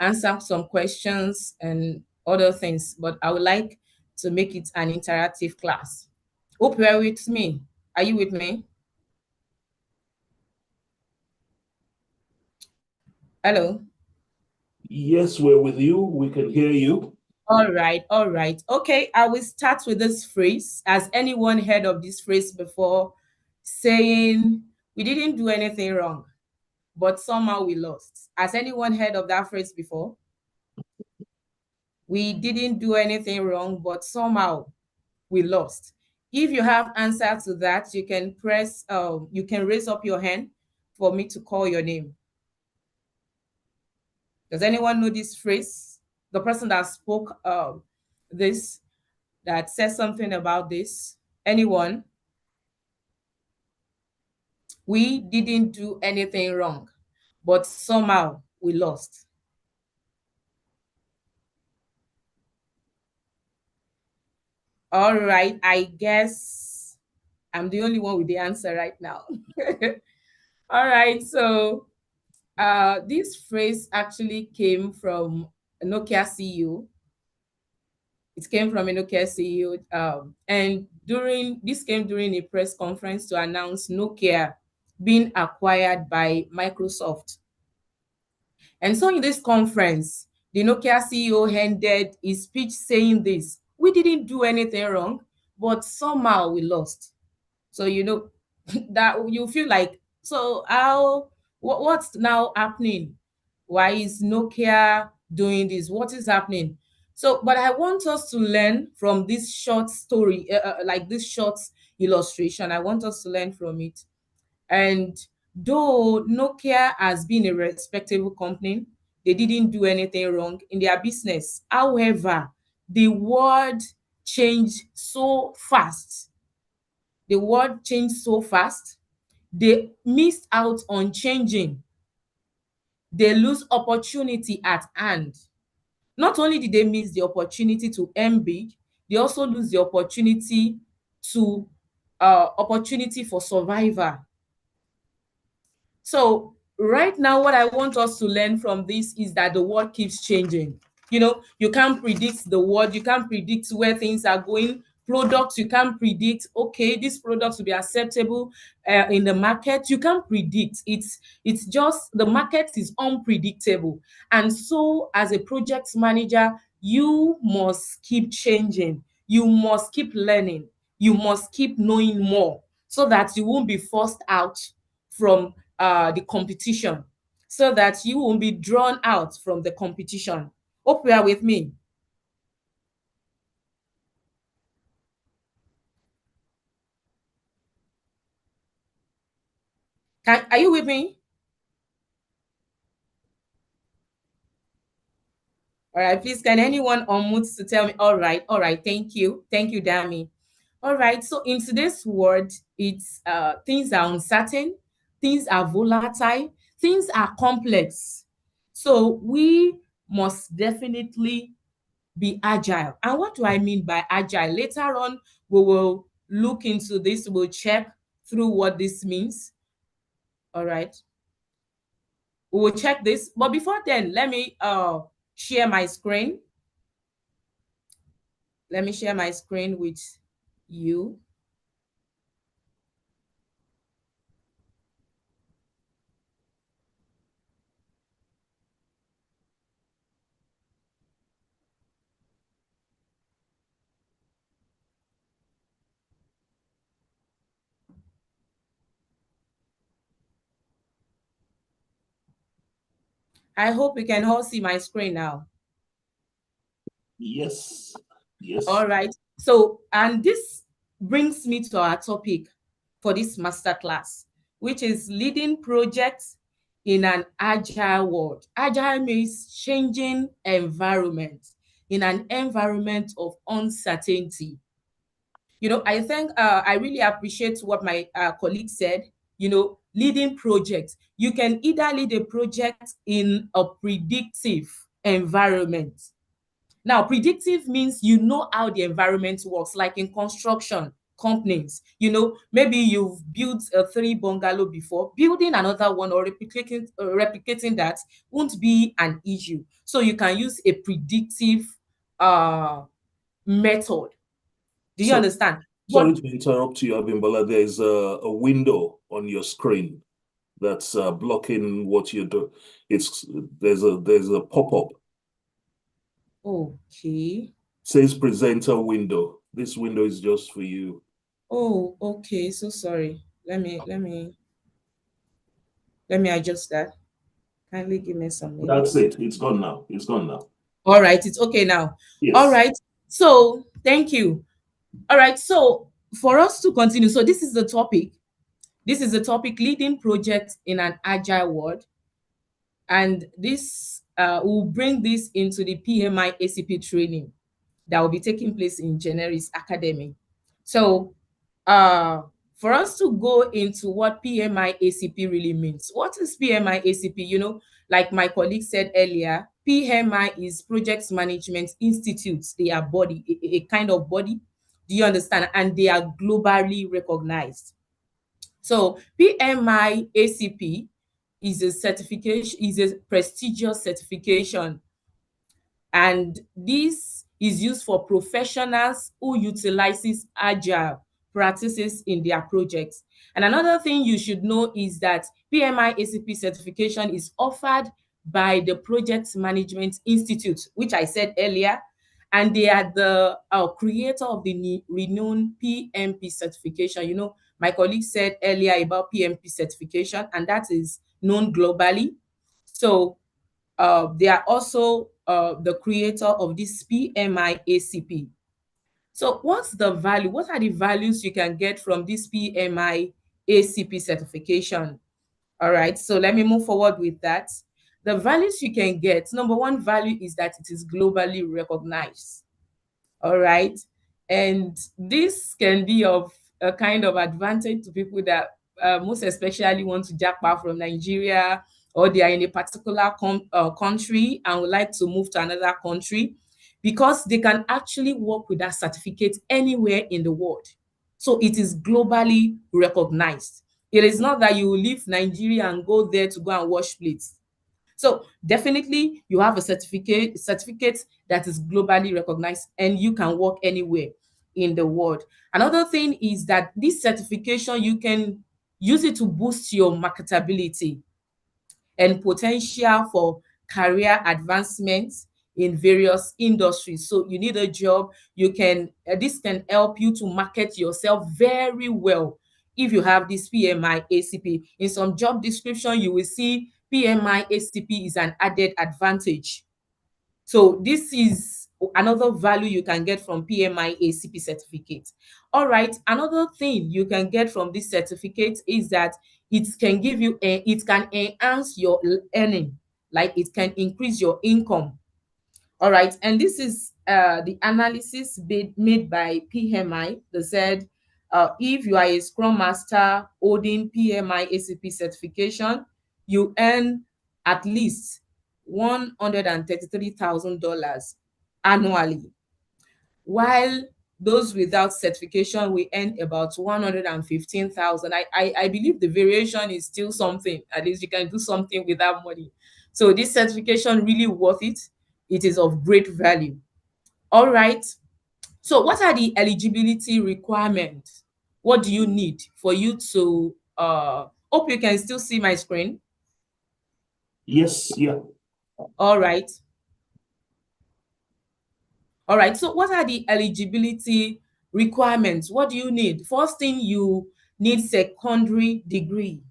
Speaker 3: answer some questions and other things. But I would like to make it an interactive class. Hope you are with me. Are you with me? Hello.
Speaker 1: Yes, we're with you. We can hear you.
Speaker 3: All right, all right. Okay, I will start with this phrase. Has anyone heard of this phrase before? Saying we didn't do anything wrong, but somehow we lost. Has anyone heard of that phrase before? We didn't do anything wrong, but somehow we lost. If you have answer to that, you can raise up your hand for me to call your name. Does anyone know this phrase? The person that spoke this, that says something about this? Anyone? We didn't do anything wrong, but somehow we lost. All right, I guess I'm the only one with the answer right now. All right, so this phrase actually came from a Nokia CEO. It came from a Nokia CEO, and came during a press conference to announce Nokia being acquired by Microsoft. And so in this conference, the Nokia CEO ended his speech saying this: we didn't do anything wrong, but somehow we lost. So, that you feel like, so what's now happening? Why is Nokia doing this? What is happening? So, but I want us to learn from this short story, like this short illustration. I want us to learn from it. And though Nokia has been a respectable company, they didn't do anything wrong in their business. However, the world changed so fast. The world changed so fast. They missed out on changing. They lose opportunity at hand. Not only did they miss the opportunity to earn big, they also lose the to opportunity for survival. So right now, what I want us to learn from this is that the world keeps changing. You can't predict the world. You can't predict where things are going. Products, you can't predict, okay, this product will be acceptable in the market. You can't predict. It's just the market is unpredictable. And so as a project manager, you must keep changing. You must keep learning. You must keep knowing more so that you won't be forced out from the competition, so that you won't be drawn out from the competition. Hope you are with me. Are you with me? All right, please, can anyone unmute to tell me? All right, thank you, Dami. All right, so in today's world, it's things are uncertain, things are volatile, things are complex. So we must definitely be agile. And what do I mean by agile? Later on, we will look into this, we'll check through what this means. All right. We will check this. But before then, let me share my screen. Let me share my screen with you. I hope you can all see my screen now.
Speaker 1: Yes.
Speaker 3: All right. So, and this brings me to our topic for this masterclass, which is leading projects in an agile world. Agile means changing environment in an environment of uncertainty. I think I really appreciate what my colleague said. Leading projects. You can either lead a project in a predictive environment. Now, predictive means you know how the environment works, like in construction companies. Maybe you've built a 3 bungalow before. Building another one or replicating that won't be an issue. So you can use a predictive method. Do you understand?
Speaker 1: Sorry to interrupt you, Abimbola. There's a window on your screen that's blocking what you do. There's a pop-up.
Speaker 3: Okay.
Speaker 1: Says presenter window. This window is just for you.
Speaker 3: Oh, okay. So sorry. Let me adjust that. Kindly give me some minutes.
Speaker 1: That's it. It's gone now. It's gone now.
Speaker 3: All right, it's okay now.
Speaker 1: Yes.
Speaker 3: All right. So thank you. All right. So for us to continue, so this is the topic. This is the topic: leading projects in an agile world. And this will bring this into the PMI ACP training that will be taking place in Generis Academy. So for us to go into what PMI ACP really means, what is PMI ACP? Like my colleague said earlier, PMI is Project Management Institutes. They are body, a kind of body. Do you understand? And they are globally recognized. So PMI ACP is a certification, is a prestigious certification, and this is used for professionals who utilizes agile practices in their projects. And another thing you should know is that PMI ACP certification is offered by the Project Management Institute, which I said earlier, and they are the creator of the renowned PMP certification. My colleague said earlier about PMP certification, and that is known globally. So they are also the creator of this PMI ACP. So what's the value? What are the values you can get from this PMI ACP certification? All right, so let me move forward with that. The values you can get, number one value is that it is globally recognized. All right, and this can be of a kind of advantage to people that most especially want to jackpot from Nigeria, or they are in a particular country and would like to move to another country, because they can actually work with that certificate anywhere in the world. So it is globally recognized. It is not that you will leave Nigeria and go there to go and wash plates. So definitely you have a certificate that is globally recognized, and you can work anywhere in the world. Another thing is that this certification, you can use it to boost your marketability and potential for career advancement in various industries. So you need a job, this can help you to market yourself very well if you have this PMI ACP. In some job description, you will see PMI ACP is an added advantage. So this is another value you can get from PMI ACP certificate. All right, another thing you can get from this certificate is that it can enhance your earning, like it can increase your income. All right, and this is the analysis made by PMI. They said if you are a Scrum Master holding PMI ACP certification, you earn at least $133,000 annually, while those without certification will earn about 115,000. I believe the variation is still something. At least you can do something with that money. So this certification really worth it. It is of great value. All right. So what are the eligibility requirements? What do you need for you to hope you can still see my screen?
Speaker 1: Yes, yeah.
Speaker 3: All right. All right, so what are the eligibility requirements? What do you need? First thing, you need secondary degree.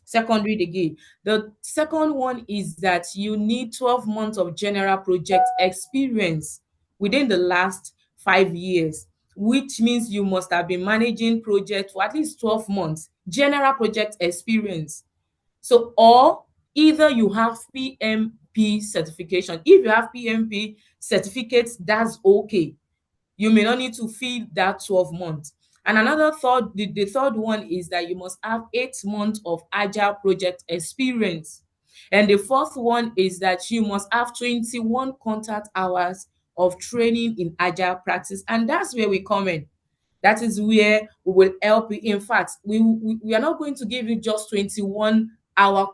Speaker 3: Secondary degree. The second one is that you need 12 months of general project experience within the last 5 years, which means you must have been managing projects for at least 12 months, general project experience. So, or either you have PMP certification. If you have PMP certificates, that's okay. You may not need to fill that 12 months. And another third, the third one is that you must have 8 months of agile project experience. And the fourth one is that you must have 21 contact hours of training in agile practice. And that's where we come in. That is where we will help you. In fact, we are not going to give you just 21 hour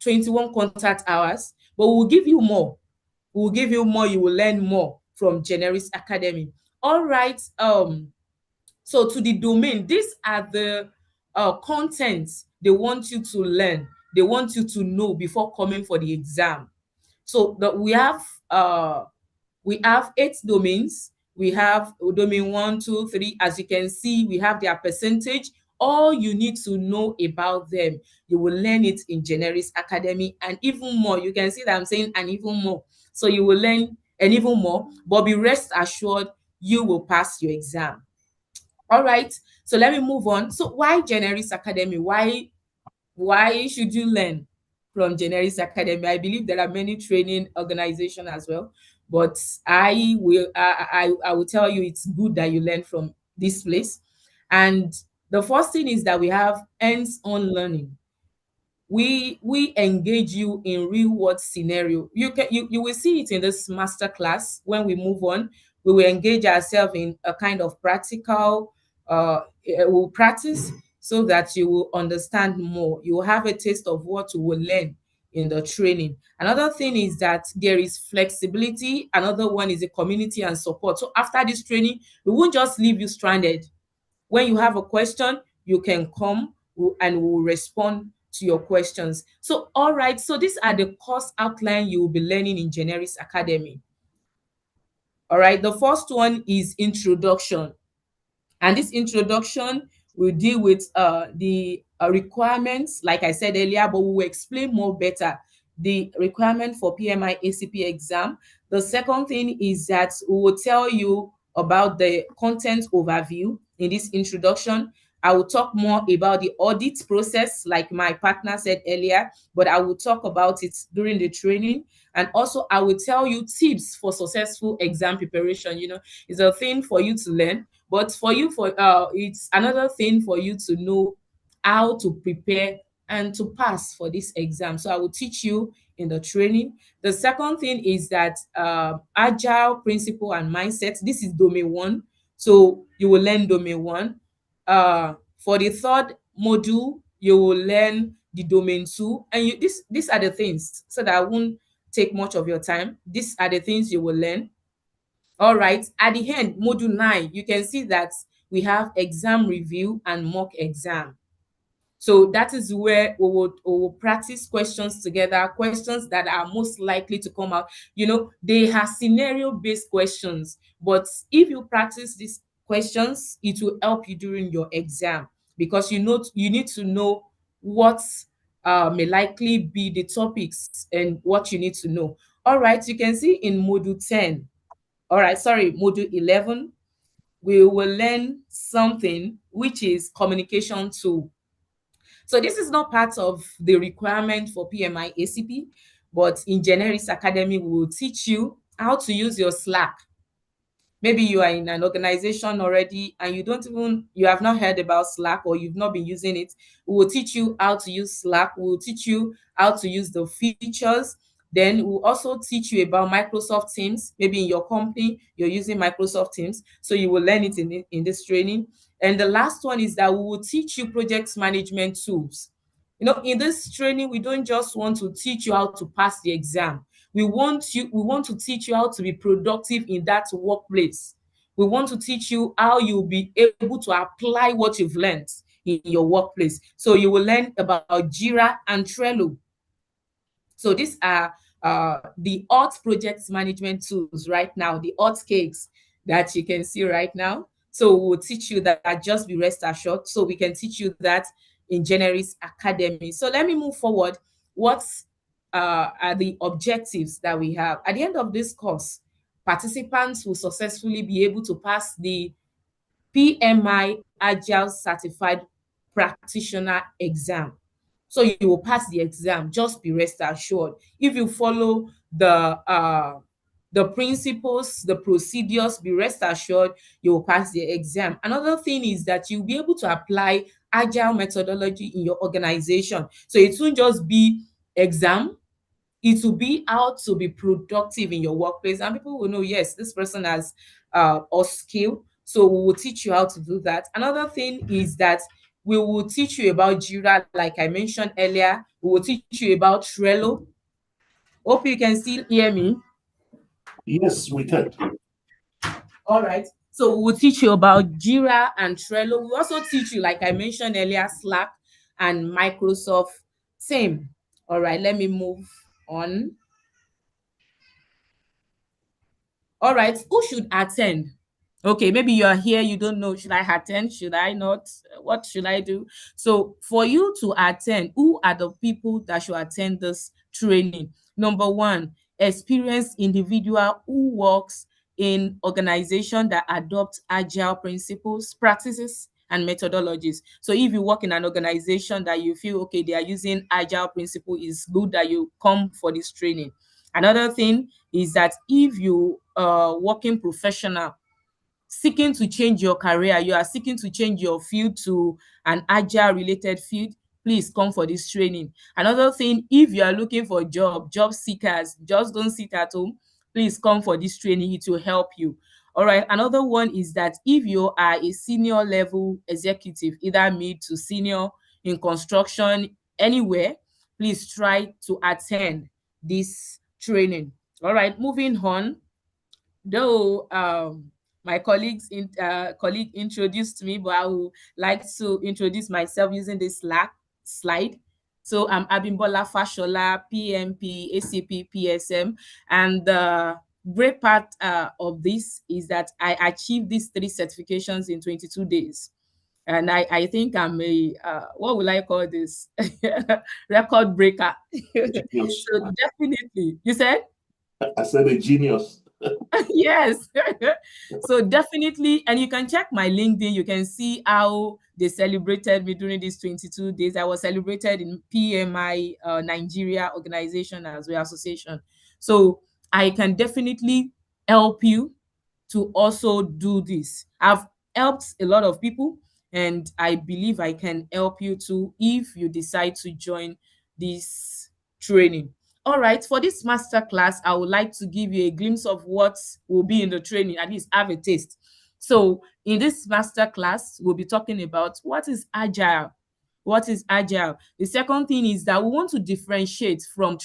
Speaker 3: 21 contact hours, but we will give you more. We will give you more. You will learn more from Generis Academy. All right. So to the domain, these are the contents they want you to learn. They want you to know before coming for the exam. So we have 8 domains. We have domain 1, 2, 3. As you can see, we have their percentage. All you need to know about them, you will learn it in Generis Academy, and even more. You can see that I'm saying and even more. So you will learn and even more, but be rest assured you will pass your exam. All right. So let me move on. So why Generis Academy? Why should you learn from Generis Academy? I believe there are many training organizations as well, but I will tell you it's good that you learn from this place. And the first thing is that we have hands-on learning. We engage you in real world scenario. You will see it in this masterclass. When we move on, we will engage ourselves in a kind of practical we'll practice so that you will understand more. You will have a taste of what you will learn in the training. Another thing is that there is flexibility. Another one is a community and support. So after this training, we won't just leave you stranded. When you have a question, you can come and we'll respond to your questions. So, all right, so these are the course outline you will be learning in Generis Academy. All right, the first one is introduction. And this introduction will deal with the requirements, like I said earlier, but we will explain more better the requirement for PMI ACP exam. The second thing is that we will tell you about the content overview in this introduction. I will talk more about the audit process, like my partner said earlier, but I will talk about it during the training. And also, I will tell you tips for successful exam preparation. You know, it's a thing for you to learn, but it's another thing for you to know how to prepare and to pass for this exam. So I will teach you in the training. The second thing is that agile principle and mindset. This is domain 1. So you will learn domain 1. For the third module, you will learn the domain 2. And these are the things, so that I won't take much of your time. These are the things you will learn. All right. At the end, module 9, you can see that we have exam review and mock exam. So that is where we will practice questions together, questions that are most likely to come out. You know, they are scenario-based questions, but if you practice these questions, it will help you during your exam, because you need to know what may likely be the topics and what you need to know. All right, you can see in module 10, all right, sorry, module 11, we will learn something which is communication tool. So this is not part of the requirement for PMI ACP, but in Generis Academy, we will teach you how to use your Slack. Maybe you are in an organization already and you have not heard about Slack, or you've not been using it. We will teach you how to use Slack. We will teach you how to use the features. Then we'll also teach you about Microsoft Teams. Maybe in your company, you're using Microsoft Teams, so you will learn it in this training. And the last one is that we will teach you project management tools. You know, in this training, we don't just want to teach you how to pass the exam. We want to teach you how to be productive in that workplace. We want to teach you how you'll be able to apply what you've learned in your workplace. So you will learn about Jira and Trello. So these are the hot project management tools right now, the hot cakes that you can see right now. So we'll teach you that. Just be rest assured. So we can teach you that in Generis Academy. So let me move forward. What are the objectives that we have? At the end of this course, participants will successfully be able to pass the PMI Agile Certified Practitioner exam. So you will pass the exam. Just be rest assured. If you follow the the principles, the procedures, be rest assured you will pass the exam. Another thing is that you'll be able to apply agile methodology in your organization. So it won't just be exam, it will be how to be productive in your workplace, and people will know, yes, this person has a skill. So we will teach you how to do that. Another thing is that we will teach you about Jira, like I mentioned earlier. We will teach you about Trello. Hope you can still hear me.
Speaker 1: Yes, we can.
Speaker 3: All right. So we'll teach you about Jira and Trello. We'll also teach you, like I mentioned earlier, Slack and Microsoft Team. All right, let me move on. All right, who should attend? Okay, maybe you are here, you don't know, should I attend? Should I not? What should I do? So for you to attend, who are the people that should attend this training? Number one, experienced individual who works in organization that adopt agile principles, practices, and methodologies. So if you work in an organization that you feel, okay, they are using agile principle, it's good that you come for this training. Another thing is that if you are working professional seeking to change your career, you are seeking to change your field to an agile related field, please come for this training. Another thing, if you are looking for job seekers, just don't sit at home, please come for this training, it will help you. All right, another one is that if you are a senior level executive, either mid to senior in construction, anywhere, please try to attend this training. All right, moving on. Though my colleague introduced me, but I would like to introduce myself using this Slack slide. So I'm Abimbola Fashola, PMP, ACP, PSM, and the great part of this is that I achieved these 3 certifications in 22 days. And I think I'm a, what will I call this? Record breaker.
Speaker 1: Genius.
Speaker 3: So definitely, you said?
Speaker 1: I said a genius.
Speaker 3: Yes. So definitely, and you can check my LinkedIn, you can see how they celebrated me during these 22 days. I was celebrated in PMI Nigeria organization as well, association. So I can definitely help you to also do this. I've helped a lot of people, and I believe I can help you too if you decide to join this training. All right, for this master class, I would like to give you a glimpse of what will be in the training, at least have a taste. So in this master class, we'll be talking about what is agile. What is agile? The second thing is that we want to differentiate from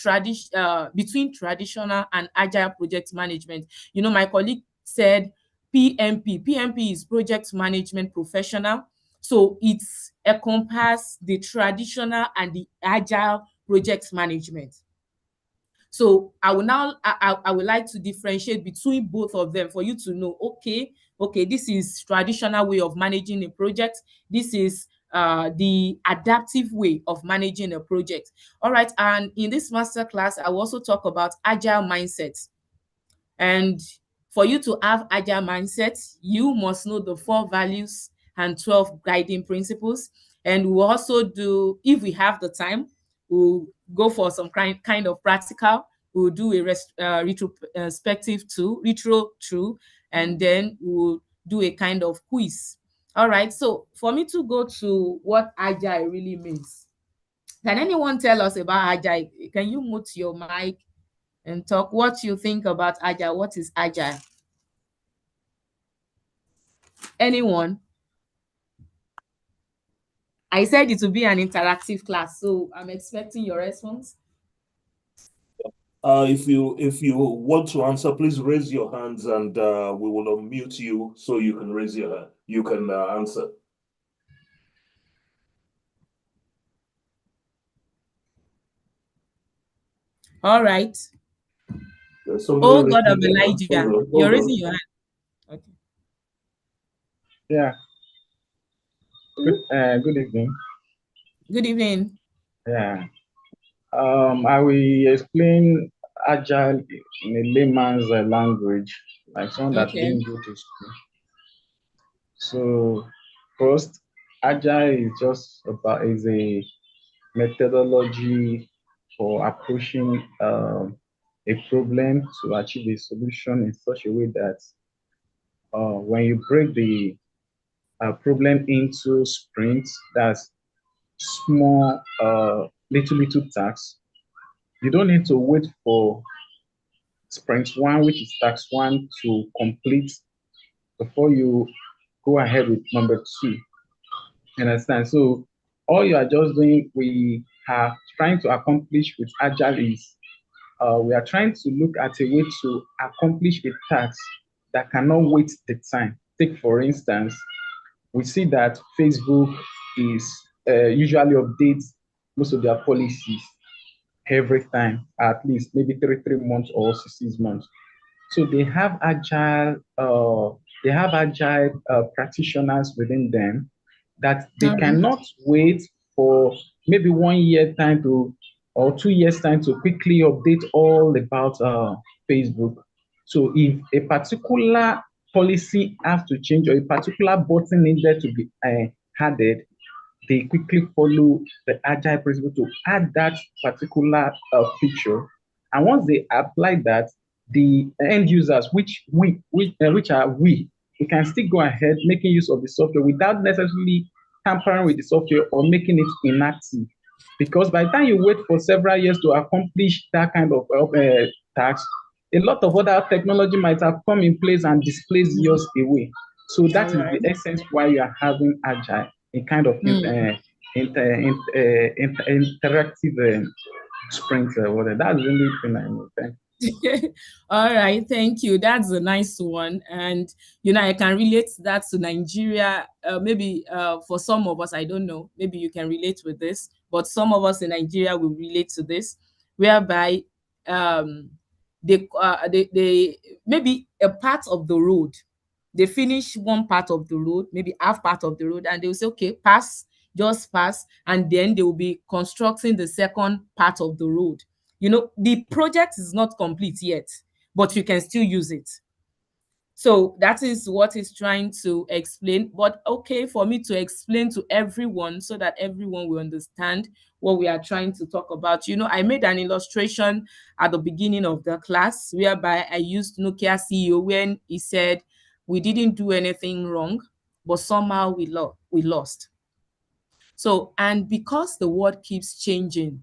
Speaker 3: between traditional and agile project management. You know, my colleague said PMP. PMP is project management professional. So it's encompass the traditional and the agile project management. So I will now I would like to differentiate between both of them for you to know, okay, this is traditional way of managing a project. This is the adaptive way of managing a project. All right, and in this master class, I will also talk about agile mindset. And for you to have agile mindset, you must know the 4 values and 12 guiding principles. And we'll also do, if we have the time, we'll go for some kind of practical. We'll do a retrospective too, retro through, and then we'll do a kind of quiz. All right. So for me to go to what agile really means, can anyone tell us about agile? Can you mute your mic and talk what you think about agile? What is agile? Anyone? I said it will be an interactive class, so I'm expecting your response.
Speaker 1: If you want to answer, please raise your hands and we will unmute you so you can raise your hand. You can answer.
Speaker 3: All right. Oh, God of Elijah, you're raising your hand. Okay.
Speaker 4: Yeah. Good evening.
Speaker 3: Good evening.
Speaker 4: Yeah. I will explain agile in a layman's language, like someone that
Speaker 3: Okay.
Speaker 4: didn't go to school. So, first, agile is a methodology for approaching a problem to achieve a solution in such a way that when you break the problem into sprints, that's small, little tasks, you don't need to wait for sprint one, which is task one, to complete before you go ahead with number two. You understand? So all you are just doing, we are trying to accomplish with Agile is we are trying to look at a way to accomplish a task that cannot wait the time. Take, for instance, we see that Facebook is usually updates most of their policies every time, at least maybe three months or 6 months. So they have agile practitioners within them that they
Speaker 3: All right.
Speaker 4: cannot wait for maybe 1 year time to or 2 years time to quickly update all about Facebook. So if a particular policy has to change or a particular button needed to be added, they quickly follow the agile principle to add that particular feature. And once they apply that, the end users, which are we can still go ahead making use of the software without necessarily tampering with the software or making it inactive. Because by the time you wait for several years to accomplish that kind of task, a lot of other technology might have come in place and displaced yours away. So that
Speaker 3: All
Speaker 4: is
Speaker 3: right.
Speaker 4: the essence why you are having agile, a kind of interactive sprint. Whatever. That's the only thing I know. Thank
Speaker 3: All right, thank you. That's a nice one. And, I can relate that to Nigeria. Maybe for some of us, I don't know, maybe you can relate with this, but some of us in Nigeria will relate to this, whereby um, they maybe a part of the road, they finish one part of the road, maybe half part of the road, and they will say, okay, pass, just pass, and then they will be constructing the second part of the road. The project is not complete yet, but you can still use it. So that is what he's trying to explain. But okay, for me to explain to everyone so that everyone will understand what we are trying to talk about. I made an illustration at the beginning of the class whereby I used Nokia CEO when he said, we didn't do anything wrong, but somehow we lost. So, and because the world keeps changing,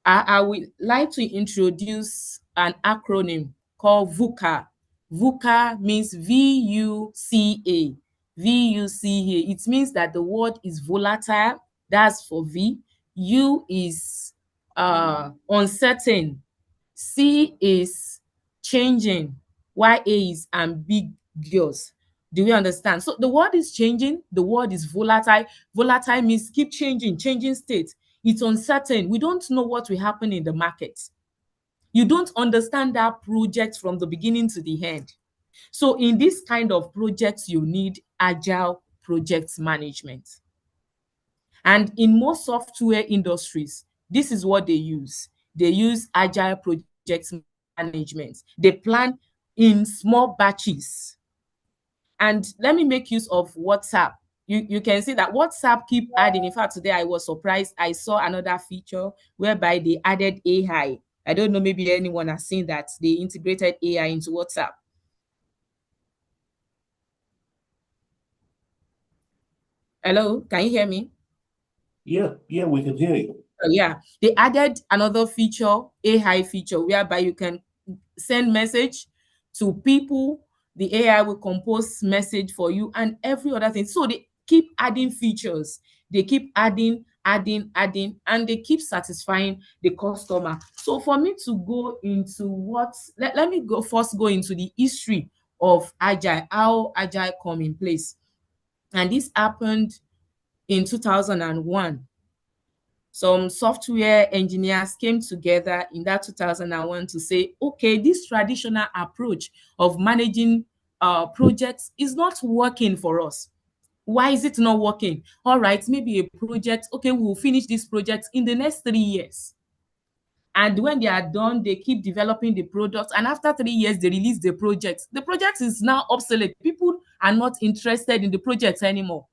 Speaker 3: I would like to introduce an acronym called VUCA. VUCA means VUCA. VUCA. It means that the word is volatile. That's for V. U is uncertain. C is changing. While A is ambiguous. Do we understand? So the word is changing. The word is volatile. Volatile means keep changing state. It's uncertain. We don't know what will happen in the market. You don't understand that project from the beginning to the end. So in this kind of projects, you need agile project management. And in most software industries, this is what they use. They use agile project management. They plan in small batches. And let me make use of WhatsApp. You can see that WhatsApp keep adding. In fact, today I was surprised. I saw another feature whereby they added AI. I don't know, maybe anyone has seen that they integrated AI into WhatsApp. Hello, can you hear me?
Speaker 1: Yeah, we can hear you.
Speaker 3: Yeah, they added another feature, AI feature, whereby you can send message to people. The AI will compose message for you and every other thing. So they keep adding features. They keep adding, and they keep satisfying the customer. So for me to go into let me go into the history of Agile, how Agile come in place. And this happened in 2001. Some software engineers came together in that 2001 to say, okay, this traditional approach of managing projects is not working for us. Why is it not working? All right, maybe a project, okay, we'll finish this project in the next 3 years. And when they are done, they keep developing the product. And after 3 years, they release the project. The project is now obsolete. People are not interested in the project anymore.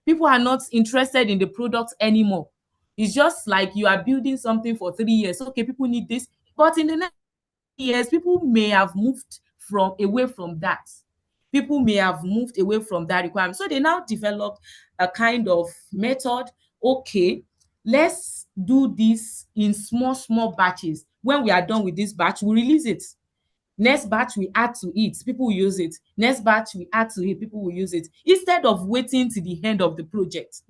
Speaker 3: People are not interested in the product anymore. It's just like you are building something for 3 years. Okay, people need this, but in the next years, people may have moved away from that. People may have moved away from that requirement. So they now developed a kind of method. Okay, let's do this in small batches. When we are done with this batch, we release it. Next batch we add to it, people will use it. Next batch we add to it, people will use it, instead of waiting to the end of the project.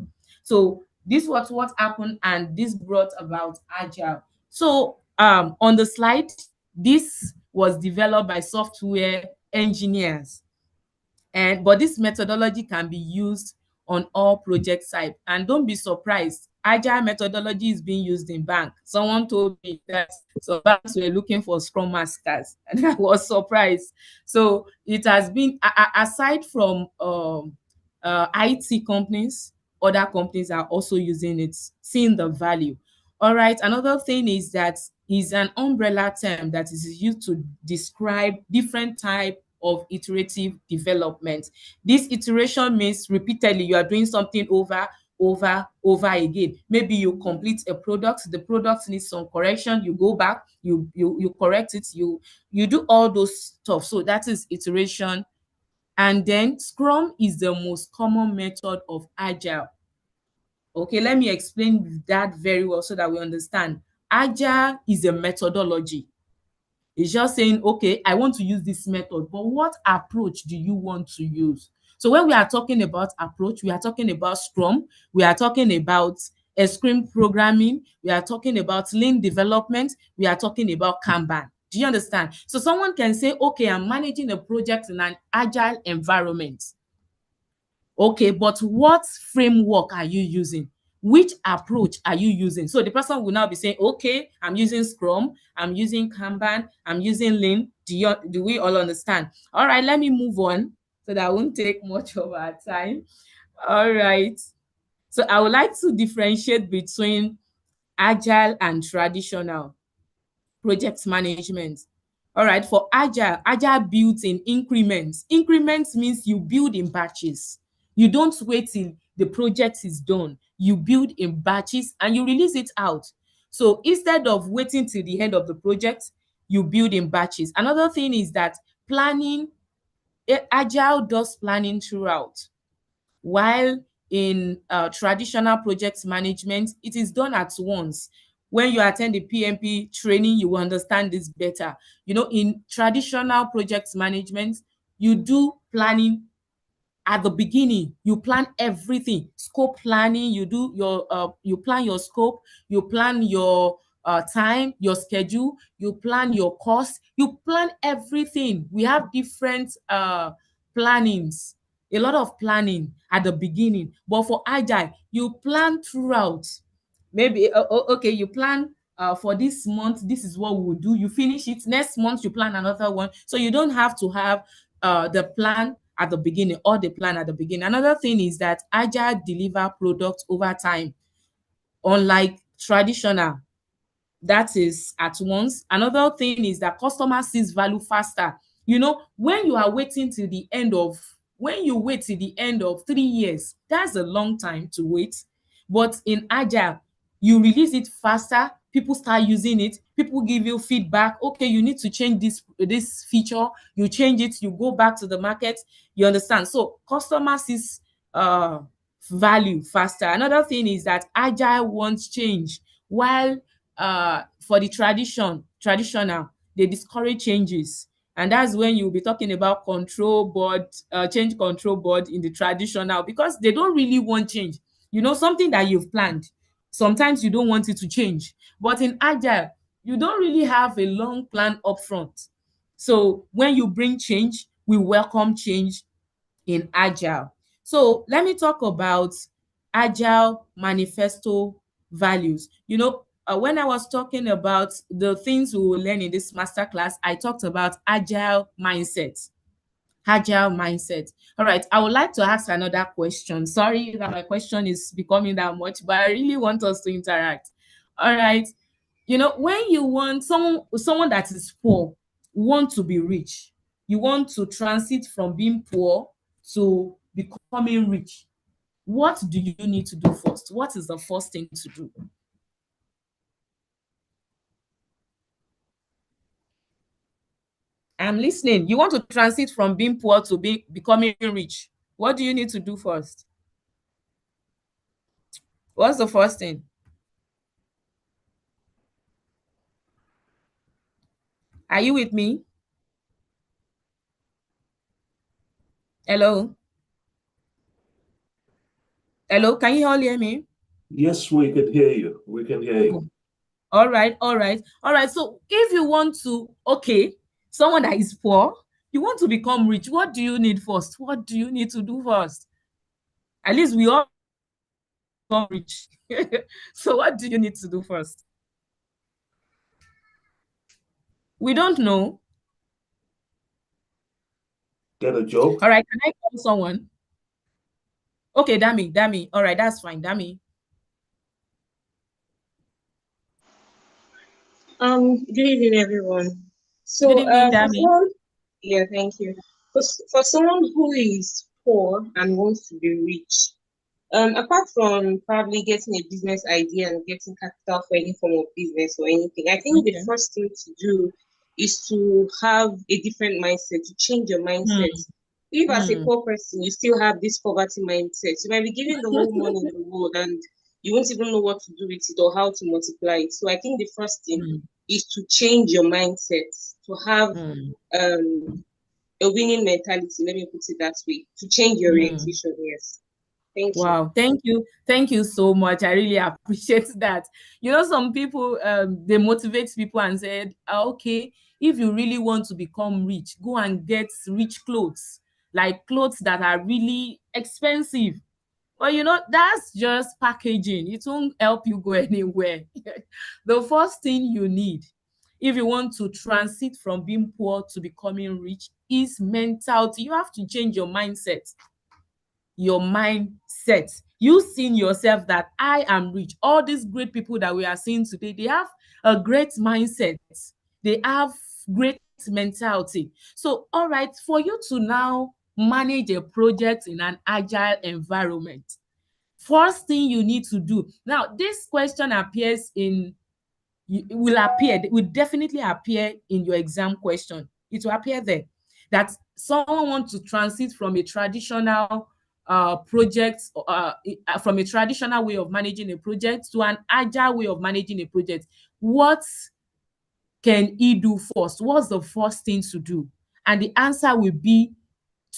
Speaker 3: So this was what happened, and this brought about Agile. So on the slide, this was developed by software engineers, but this methodology can be used on all project sites. And don't be surprised, Agile methodology is being used in bank. Someone told me that some banks were looking for Scrum Masters, and I was surprised. So it has been, aside from IT companies, other companies are also using it, seeing the value. All right, another thing is that is an umbrella term that is used to describe different type of iterative development. This iteration means repeatedly you are doing something over again. Maybe you complete a product, the product needs some correction, you go back, you correct it, you do all those stuff. So that is iteration. And then Scrum is the most common method of Agile. Okay, let me explain that very well so that we understand. Agile is a methodology. It's just saying, okay, I want to use this method, but what approach do you want to use? So when we are talking about approach, we are talking about Scrum, we are talking about Scrum programming, we are talking about Lean development, we are talking about Kanban. Do you understand? So someone can say, okay, I'm managing a project in an agile environment. Okay, but what framework are you using? Which approach are you using? So the person will now be saying, okay, I'm using Scrum, I'm using Kanban, I'm using Lean. Do we all understand? All right, let me move on so that I won't take much of our time. All right. So I would like to differentiate between agile and traditional project management. All right, for agile builds in increments. Increments means you build in batches. You don't wait till the project is done. You build in batches and you release it out. So instead of waiting till the end of the project, you build in batches. Another thing is that planning, agile does planning throughout, while in traditional project management, it is done at once. When you attend the PMP training, you will understand this better. You know, in traditional project management, you do planning at the beginning. You plan everything, scope planning. You do your you plan your scope, you plan your time, your schedule, you plan your cost, you plan everything. We have different plannings, a lot of planning at the beginning. But for agile, you plan throughout. Maybe okay, you plan for this month, this is what we will do. You finish it, next month you plan another one. So you don't have to have the plan at the beginning or the plan at the beginning. Another thing is that agile deliver products over time, unlike traditional, that is at once. Another thing is that customer sees value faster. You know, when you are waiting till the end of, when you wait till the end of 3 years, that's a long time to wait. But in agile, you release it faster, people start using it, people give you feedback. Okay, you need to change this feature, you change it, you go back to the market, you understand. So customer sees value faster. Another thing is that agile wants change, while for the traditional, they discourage changes. And that's when you'll be talking about control board, change control board in the traditional, because they don't really want change. You know, something that you've planned, sometimes you don't want it to change. But in agile, you don't really have a long plan upfront. So when you bring change, we welcome change in agile. So let me talk about agile manifesto values. You know, when I was talking about the things we will learn in this masterclass, I talked about agile mindset. Agile mindset. All right, I would like to ask another question. Sorry that my question is becoming that much, but I really want us to interact. All right, you know, when you want someone that is poor want to be rich, you want to transit from being poor to becoming rich, what do you need to do first? What is the first thing to do? I'm listening. You want to transit from being poor to becoming rich. What do you need to do first? What's the first thing? Are you with me? Hello? Hello, can you all hear me?
Speaker 1: Yes, we can hear you. We can hear you.
Speaker 3: All right. So if you want to, okay, someone that is poor, you want to become rich, what do you need first? What do you need to do first? At least we all become rich. So what do you need to do first? We don't know.
Speaker 1: Get a job.
Speaker 3: All right, can I call someone? Okay, Dami. All right, that's fine, Dami.
Speaker 5: Good evening, everyone.
Speaker 3: Good
Speaker 5: So,
Speaker 3: evening,
Speaker 5: for
Speaker 3: Dami.
Speaker 5: someone, yeah, thank you. For someone who is poor and wants to be rich, apart from probably getting a business idea and getting capital for any form of business or anything, I think the
Speaker 3: Okay.
Speaker 5: first thing to do is to have a different mindset, to change your mindset. If as a
Speaker 3: Hmm.
Speaker 5: poor person, you still have this poverty mindset, you might be given the whole money in the world and you won't even know what to do with it or how to multiply it. So I think the first thing
Speaker 3: Hmm.
Speaker 5: is to change your mindset, to have
Speaker 3: Hmm.
Speaker 5: a winning mentality, let me put it that way, to change your
Speaker 3: Hmm.
Speaker 5: orientation. Yes. Thank you.
Speaker 3: Wow, thank you. Thank you so much. I really appreciate that. You know, some people they motivate people and said, okay, if you really want to become rich, go and get rich clothes, like clothes that are really expensive. But you know, that's just packaging. It won't help you go anywhere. The first thing you need if you want to transit from being poor to becoming rich is mentality. You have to change your mindset. Your mindset. You seeing yourself that I am rich. All these great people that we are seeing today, they have a great mindset. They have great mentality. So, all right, for you to now manage a project in an agile environment, first thing you need to do. Now, this question appears in it will definitely appear in your exam question. It will appear there that someone wants to transit from a traditional project from a traditional way of managing a project to an agile way of managing a project. What can he do first? What's the first thing to do? And the answer will be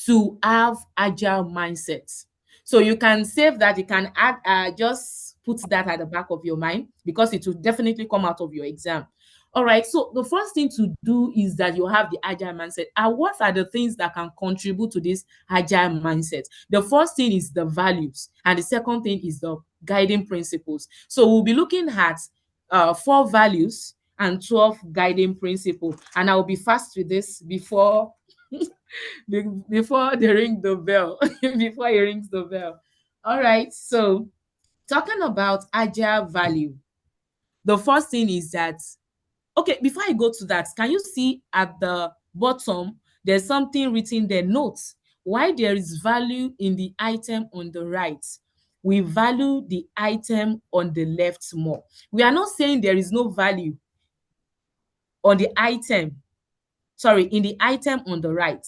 Speaker 3: to have agile mindset. So you can save that. You can add, just put that at the back of your mind because it will definitely come out of your exam. All right. So the first thing to do is that you have the agile mindset. And what are the things that can contribute to this agile mindset? The first thing is the values, and the second thing is the guiding principles. So we'll be looking at 4 values and 12 guiding principles. And I'll be fast with this before before they ring the bell. Before he rings the bell. All right. So talking about agile value, the first thing is that, okay, before I go to that, can you see at the bottom, there's something written there, notes. Why there is value in the item on the right, we value the item on the left more. We are not saying there is no value on the item, sorry, in the item on the right,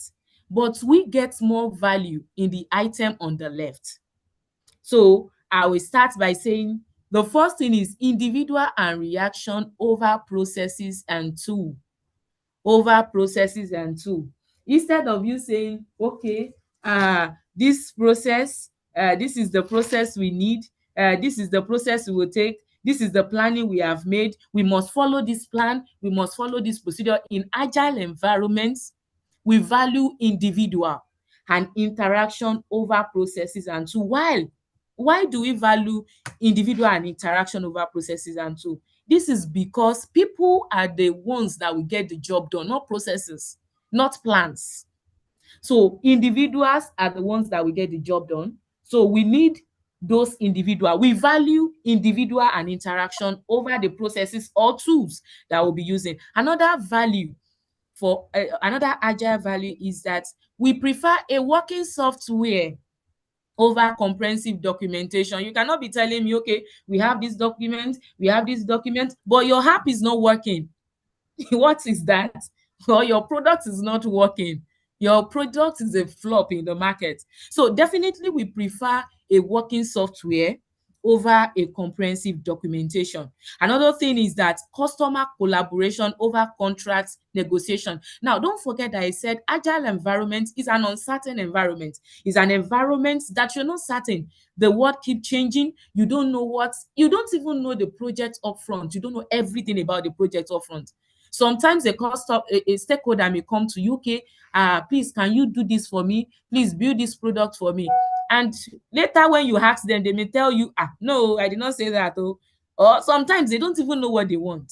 Speaker 3: but we get more value in the item on the left. So I will start by saying the first thing is individual and reaction over processes and tool. Over processes and tool. Instead of you saying, okay, this process, this is the process we need, this is the process we will take, this is the planning we have made, we must follow this plan, we must follow this procedure. In agile environments, we value individual and interaction over processes and tool. Why do we value individual and interaction over processes and tool? This is because people are the ones that will get the job done, not processes, not plans. So individuals are the ones that will get the job done. So we need those individual. We value individual and interaction over the processes or tools that we'll be using. Another value for another agile value is that we prefer a working software over comprehensive documentation. You cannot be telling me, okay, we have this document, but your app is not working. What is that? or your product is not working. Your product is a flop in the market. So definitely we prefer a working software over a comprehensive documentation. Another thing is that customer collaboration over contract negotiation. Now, don't forget that I said agile environment is an uncertain environment. It's an environment that you're not certain. The world keep changing. You don't know you don't even know the project upfront. You don't know everything about the project upfront. Sometimes a stakeholder may come to you, okay, please, can you do this for me? Please build this product for me. And later when you ask them, they may tell you, no, I did not say that. Oh. Or sometimes they don't even know what they want.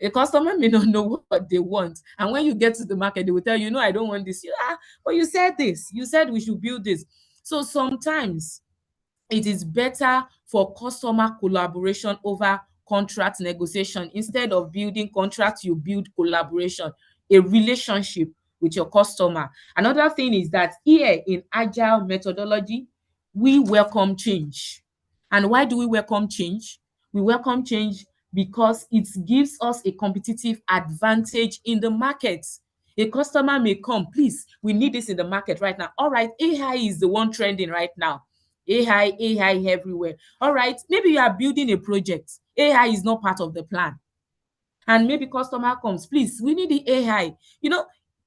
Speaker 3: A customer may not know what they want. And when you get to the market, they will tell you, no, I don't want this. But you said this. You said we should build this. So sometimes it is better for customer collaboration over contract negotiation. Instead of building contract, you build collaboration, a relationship with your customer. Another thing is that here in agile methodology, we welcome change. And why do we welcome change? We welcome change because it gives us a competitive advantage in the market. A customer may come, please, we need this in the market right now. All right, AI is the one trending right now. AI everywhere. All right, maybe you are building a project. AI is not part of the plan. And maybe customer comes, please, we need the AI.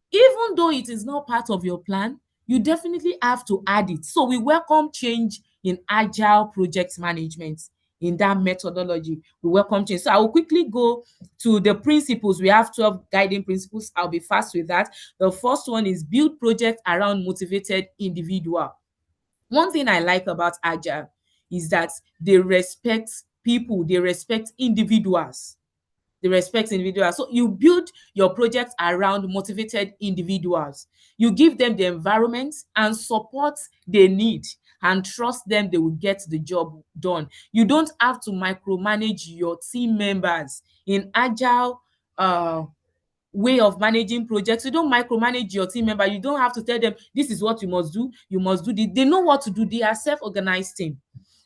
Speaker 3: Even though it is not part of your plan, you definitely have to add it. So we welcome change in agile project management. In that methodology, we welcome change. So I will quickly go to the principles. We have 12 guiding principles. I'll be fast with that. The first one is build projects around motivated individual. One thing I like about agile is that they respect people, they respect individuals. They respect individuals. So you build your project around motivated individuals. You give them the environment and support they need and trust them they will get the job done. You don't have to micromanage your team members. In agile way of managing projects, you don't micromanage your team member. You don't have to tell them this is what you must do, this. They know what to do. They are self-organized team.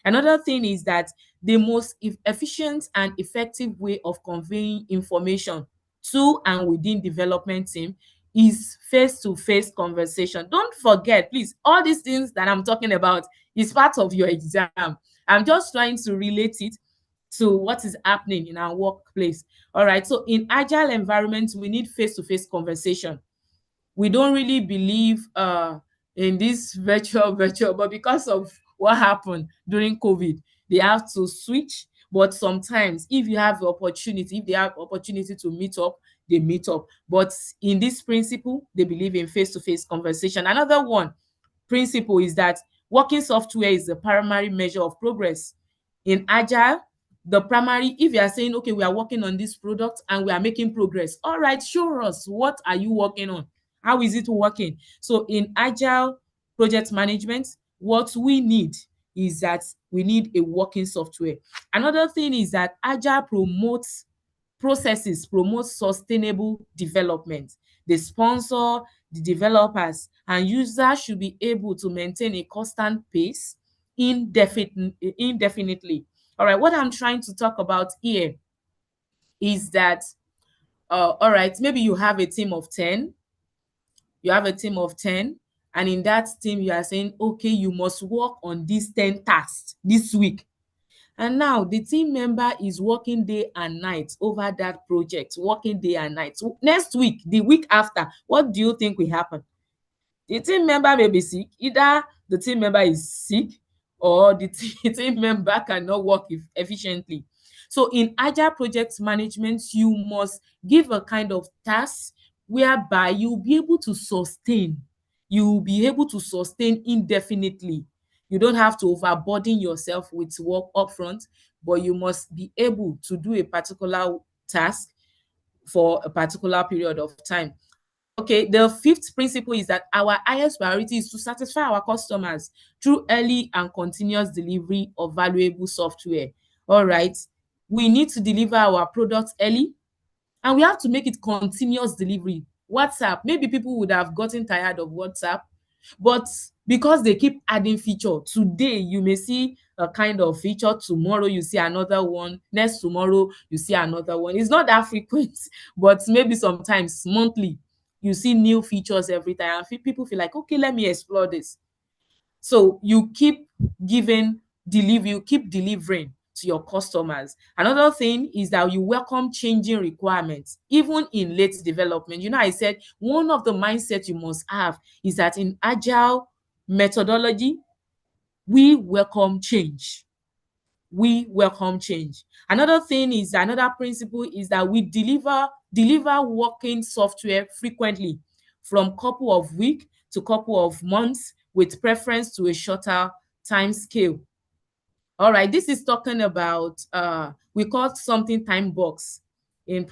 Speaker 3: Another thing is that the most efficient and effective way of conveying information to and within development team is face-to-face conversation. Don't forget, please, all these things that I'm talking about is part of your exam. I'm just trying to relate it to what is happening in our workplace. All right, so in agile environments, we need face-to-face conversation. We don't really believe in this virtual, but because of what happened during COVID, they have to switch. But sometimes if you have the opportunity, if they have opportunity to meet up, they meet up. But in this principle, they believe in face-to-face conversation. Another one principle is that working software is the primary measure of progress. In agile, the primary, if you are saying, okay, we are working on this product and we are making progress, all right, show us, what are you working on? How is it working? So in agile project management, what we need is that we need a working software. Another thing is that agile promotes sustainable development. They sponsor the developers, and users should be able to maintain a constant pace indefinitely. All right, what I'm trying to talk about here is that, all right, maybe you have a team of 10. You have a team of 10, and in that team, you are saying, okay, you must work on these 10 tasks this week. And now the team member is working day and night over that project, working day and night. So next week, the week after, what do you think will happen? The team member may be sick. Either the team member is sick or the team member cannot work efficiently. So in agile project management, you must give a kind of task whereby you'll be able to sustain. You'll be able to sustain indefinitely. You don't have to overburden yourself with work upfront, but you must be able to do a particular task for a particular period of time. Okay, the fifth principle is that our highest priority is to satisfy our customers through early and continuous delivery of valuable software. All right, we need to deliver our products early, and we have to make it continuous delivery. WhatsApp, maybe people would have gotten tired of WhatsApp. But because they keep adding feature, today you may see a kind of feature, tomorrow you see another one, next tomorrow you see another one. It's not that frequent, but maybe sometimes monthly you see new features every time, and people feel like, okay, let me explore this. So you keep you keep delivering to your customers. Another thing is that you welcome changing requirements, even in late development. I said one of the mindset you must have is that in agile methodology, we welcome change. We welcome change. Another thing is, another principle is that we deliver working software frequently, from couple of weeks to couple of months, with preference to a shorter time scale. All right, this is talking about we call something time box in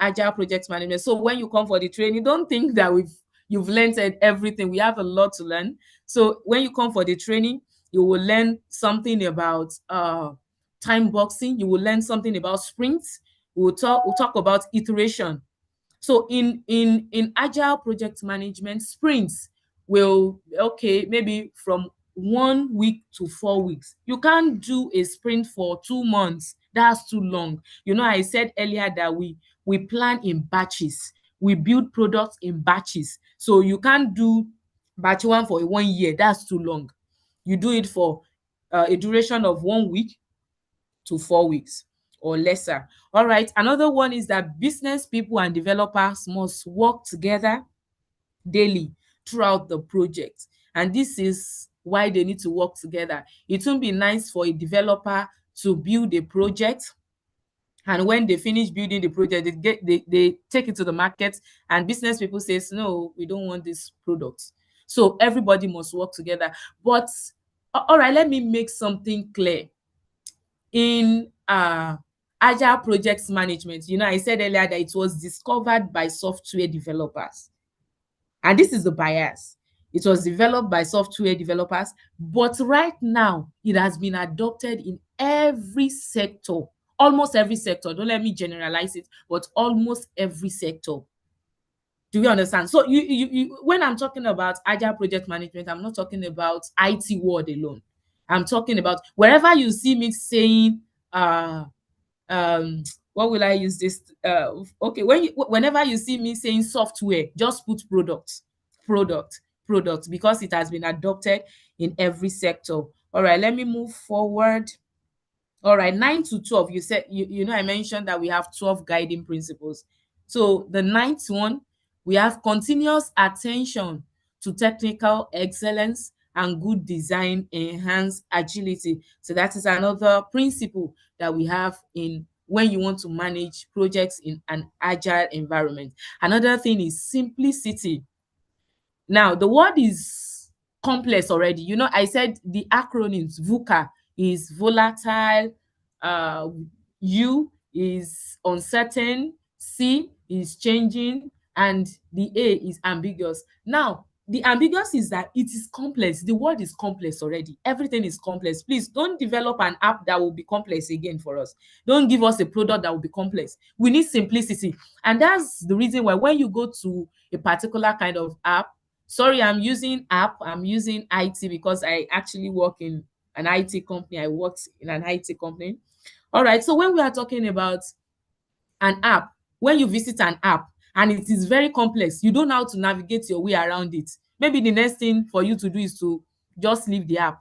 Speaker 3: agile project management. So when you come for the training, don't think that you've learned everything. We have a lot to learn. So when you come for the training, you will learn something about time boxing. You will learn something about sprints. We'll talk about iteration. So in agile project management, sprints will, okay, maybe from 1 week to 4 weeks. You can't do a sprint for 2 months. That's too long. I said earlier that we plan in batches. We build products in batches. So you can't do batch one for 1 year. That's too long. You do it for a duration of 1 week to 4 weeks or lesser. All right. Another one is that business people and developers must work together daily throughout the project. And this is why they need to work together. It won't be nice for a developer to build a project, and when they finish building the project, they take it to the market, and business people says, no, we don't want this product. So everybody must work together. But all right, let me make something clear. In agile projects management, I said earlier that it was discovered by software developers, and this is the bias. It was developed by software developers, but right now it has been adopted in every sector, almost every sector. Don't let me generalize it, but almost every sector. Do you understand? So when I'm talking about agile project management, I'm not talking about IT world alone. I'm talking about wherever you see me saying uh um what will I use this okay, whenever you see me saying software, just put product product, because it has been adopted in every sector. All right, let me move forward. All right, 9 to 12, you said, I mentioned that we have 12 guiding principles. So the ninth one, we have continuous attention to technical excellence and good design enhance agility. So that is another principle that we have in when you want to manage projects in an agile environment. Another thing is simplicity. Now, the word is complex already. I said the acronyms VUCA is volatile, uh, U is uncertain, C is changing, and the A is ambiguous. Now, the ambiguous is that it is complex. The word is complex already. Everything is complex. Please don't develop an app that will be complex again for us. Don't give us a product that will be complex. We need simplicity. And that's the reason why when you go to a particular kind of app, sorry, I'm using IT because I actually work in an IT company. I worked in an IT company. All right. So when we are talking about an app, when you visit an app and it is very complex, you don't know how to navigate your way around it. Maybe the next thing for you to do is to just leave the app.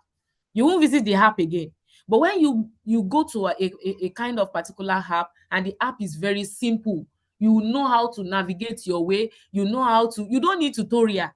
Speaker 3: You won't visit the app again. But when you go to a kind of particular app and the app is very simple, you know how to navigate your way. You don't need tutorial.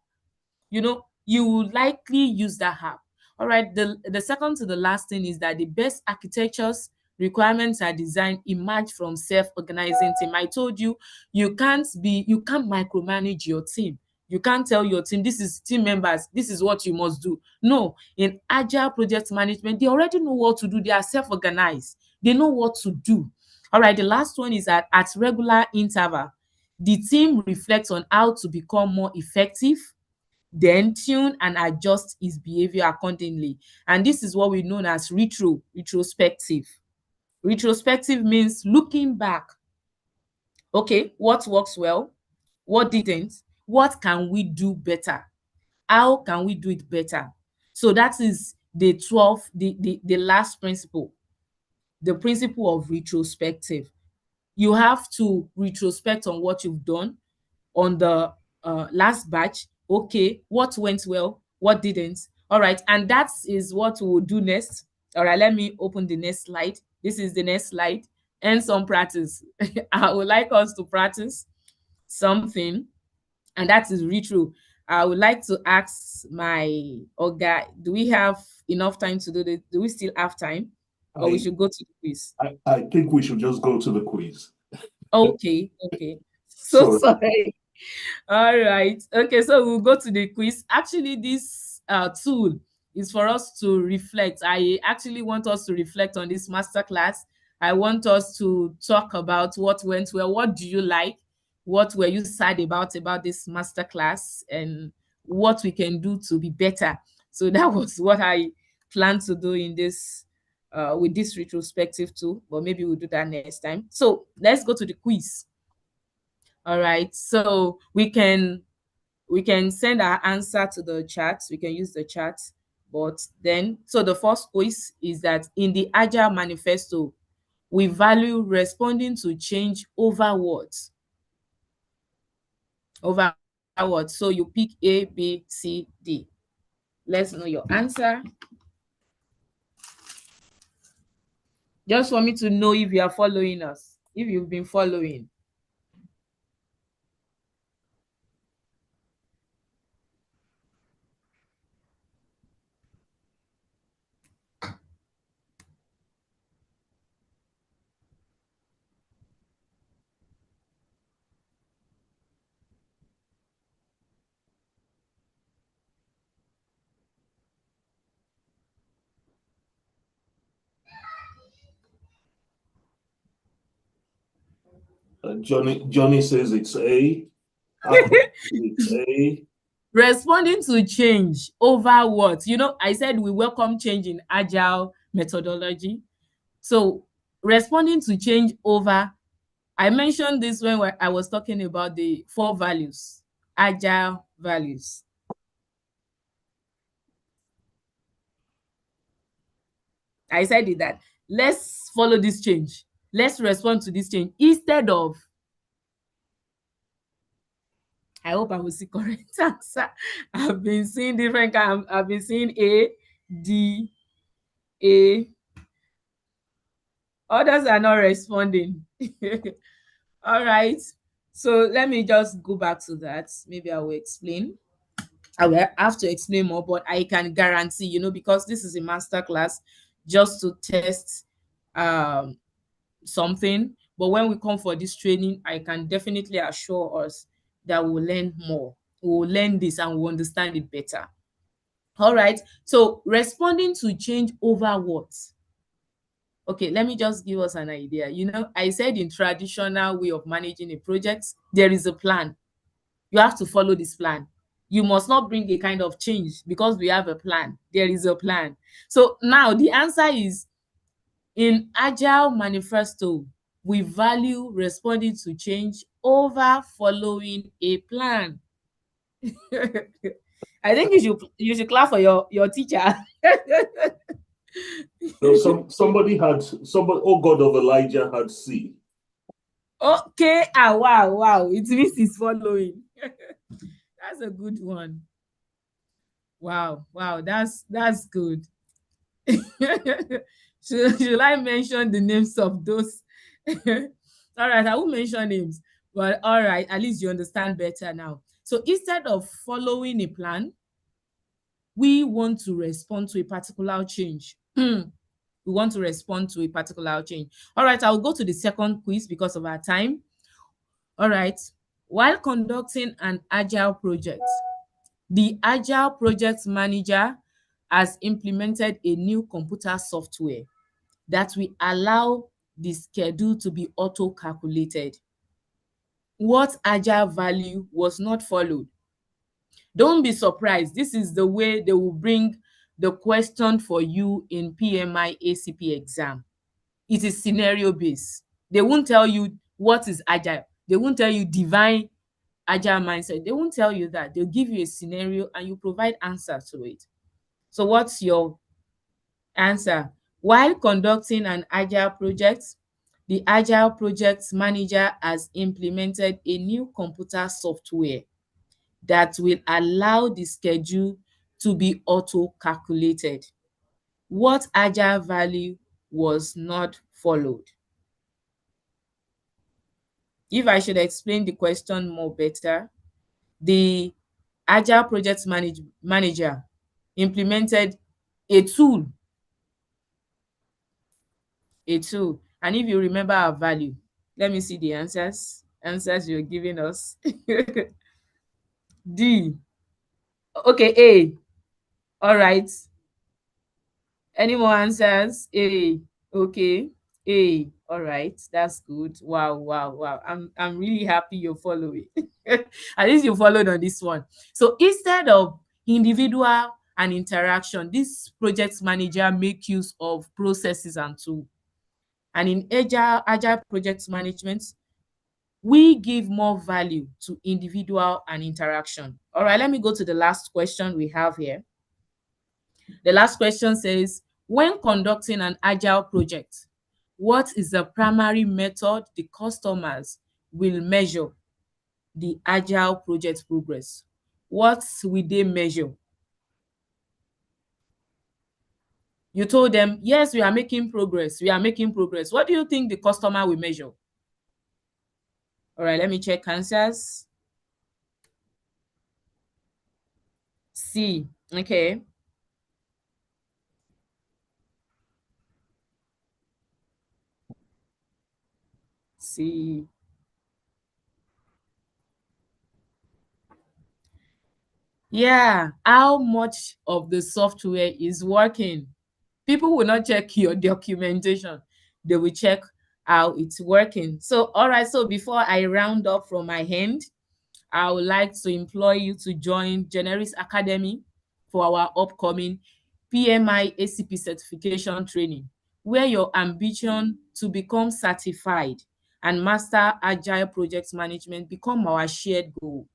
Speaker 3: You will likely use that app. All right, the second to the last thing is that the best architectures requirements are designed emerge from self-organizing team. I told you, you can't micromanage your team. You can't tell your team, this is team members, this is what you must do. No, in agile project management, they already know what to do. They are self-organized. They know what to do. All right, the last one is that at regular interval, the team reflects on how to become more effective, then tune and adjust his behavior accordingly. And this is what we know as retrospective. Retrospective means looking back. Okay, what works well? What didn't? What can we do better? How can we do it better? So that is the 12th, the last principle, the principle of retrospective. You have to retrospect on what you've done on the last batch. Okay, what went well, what didn't? All right, and that is what we'll do next. All right, let me open the next slide. This is the next slide. And some practice. I would like us to practice something, and that is retro. I would like to ask my Oga, do we have enough time to do this? Do we still have time? Or we should go to the quiz?
Speaker 1: I think we should just go to the quiz.
Speaker 3: Okay, okay. So
Speaker 1: Sorry.
Speaker 3: sorry. All right. Okay, so we'll go to the quiz. Actually, this tool is for us to reflect. I actually want us to reflect on this masterclass. I want us to talk about what went well. What do you like? What were you sad about this masterclass? And what we can do to be better. So that was what I planned to do in this with this retrospective tool, but maybe we'll do that next time. So let's go to the quiz. All right, so we can send our answer to the chat. We can use the chat, but then, so the first quiz is that in the Agile Manifesto, we value responding to change over what? Over what? So you pick A, B, C, D. Let's know your answer. Just for me to know if you are following us, if you've been following.
Speaker 1: Johnny says it's A. It's A.
Speaker 3: Responding to change over what? You know, I said we welcome change in Agile methodology. So responding to change over, I mentioned this when I was talking about the 4 values, Agile values. I said it that let's follow this change. Let's respond to this change instead of, I hope I will see correct answer. I've been seeing different kind. I've been seeing A, D, A. Others are not responding. All right. So let me just go back to that. Maybe I will explain. I will have to explain more, but I can guarantee, you know, because this is a master class, just to test something. But when we come for this training, I can definitely assure us that we'll learn more. We'll learn this and we'll understand it better. All right. So responding to change over what? Okay, let me just give us an idea. You know, I said in traditional way of managing a project, there is a plan. You have to follow this plan. You must not bring a kind of change because we have a plan. There is a plan. So now the answer is, in Agile Manifesto, we value responding to change over following a plan. I think you should clap for your teacher.
Speaker 1: No, somebody, oh God of Elijah had C.
Speaker 3: Okay, wow, it means he's following. That's a good one. Wow, that's good. Should I mention the names of those? All right, I won't mention names, but all right, at least you understand better now. So instead of following a plan, we want to respond to a particular change. We want to respond to a particular change. All right, I'll go to the second quiz because of our time. All right, while conducting an Agile project, the Agile project manager has implemented a new computer software that will allow the schedule to be auto-calculated. What Agile value was not followed? Don't be surprised. This is the way they will bring the question for you in PMI ACP exam. It is scenario based. They won't tell you what is Agile. They won't tell you define agile mindset, they won't tell you that. They'll give you a scenario and you provide answer to it. So what's your answer? While conducting an agile project, the agile project manager has implemented a new computer software that will allow the schedule to be auto-calculated. What agile value was not followed? If I should explain the question more better, the agile project manager implemented a tool, and if you remember our value, let me see the answers you're giving us. D. Okay, A. All right. Any more answers? A. Okay. A. All right. That's good. Wow, wow, wow. I'm really happy you're following. At least you followed on this one. So instead of individual and interaction, this project manager make use of processes and tools. And in agile project management, we give more value to individual and interaction. All right, let me go to the last question we have here. The last question says, when conducting an agile project, what is the primary method the customers will measure the agile project progress? What will they measure? You told them, yes, we are making progress. We are making progress. What do you think the customer will measure? All right, let me check answers. C. Okay. C. Yeah, how much of the software is working? People will not check your documentation. They will check how it's working. So, all right, so before I round up from my end, I would like to implore you to join Generis Academy for our upcoming PMI ACP certification training, where your ambition to become certified and master agile project management become our shared goal.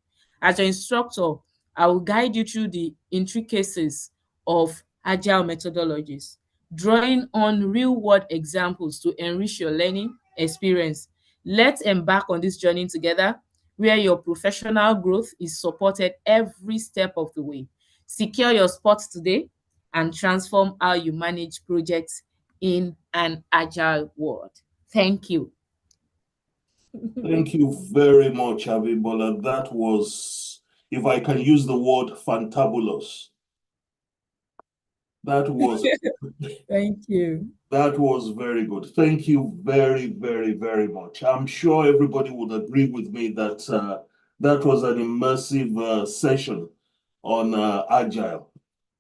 Speaker 3: As your instructor, I will guide you through the intricacies of agile methodologies, drawing on real-world examples to enrich your learning experience. Let's embark on this journey together, where your professional growth is supported every step of the way. Secure your spot today and transform how you manage projects in an agile world. Thank you.
Speaker 1: Thank you very much, Abimbola. That was, if I can use the word, fantabulous. That was
Speaker 3: Thank you.
Speaker 1: that was very good. Thank you very, very, very much. I'm sure everybody would agree with me that that was an immersive session on Agile.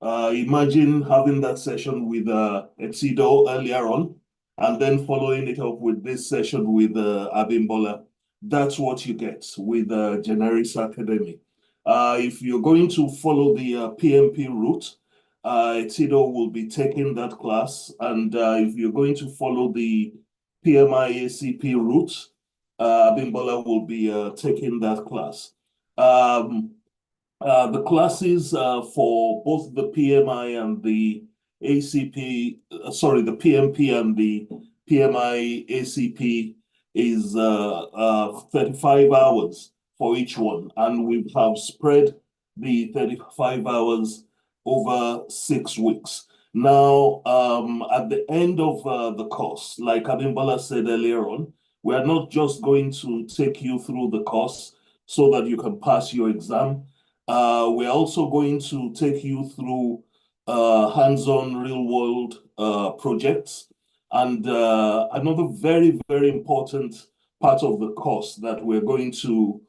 Speaker 1: Imagine having that session with Etsido earlier on, and then following it up with this session with Abimbola. That's what you get with Generis Academy. If you're going to follow the PMP route, Etsido will be taking that class. And if you're going to follow the PMI ACP route, Abimbola will be taking that class. The classes for both the PMI and the ACP, sorry, the PMP and the PMI ACP is 35 hours for each one. And we have spread the 35 hours over 6 weeks. Now, at the end of the course, like Abimbola said earlier on, we are not just going to take you through the course so that you can pass your exam. We're also going to take you through hands-on real-world projects. And another very, very important part of the course that we're going to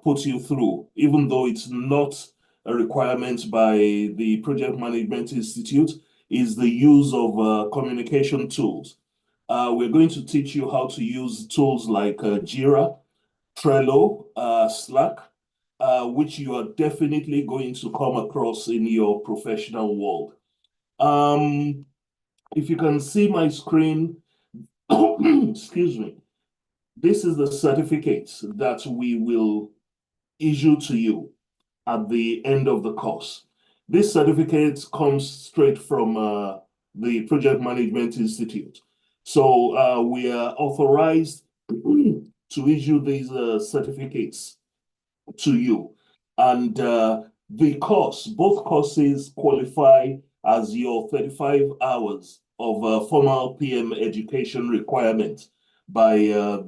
Speaker 1: put you through, even though it's not a requirement by the Project Management Institute, is the use of communication tools. We're going to teach you how to use tools like Jira, Trello, Slack, which you are definitely going to come across in your professional world. If you can see my screen, excuse me, This is the certificate that we will issue to you at the end of the course. This certificate comes straight from the Project Management Institute. So we are authorized to issue these certificates to you. And the course, both courses qualify as your 35 hours of formal PM education requirement by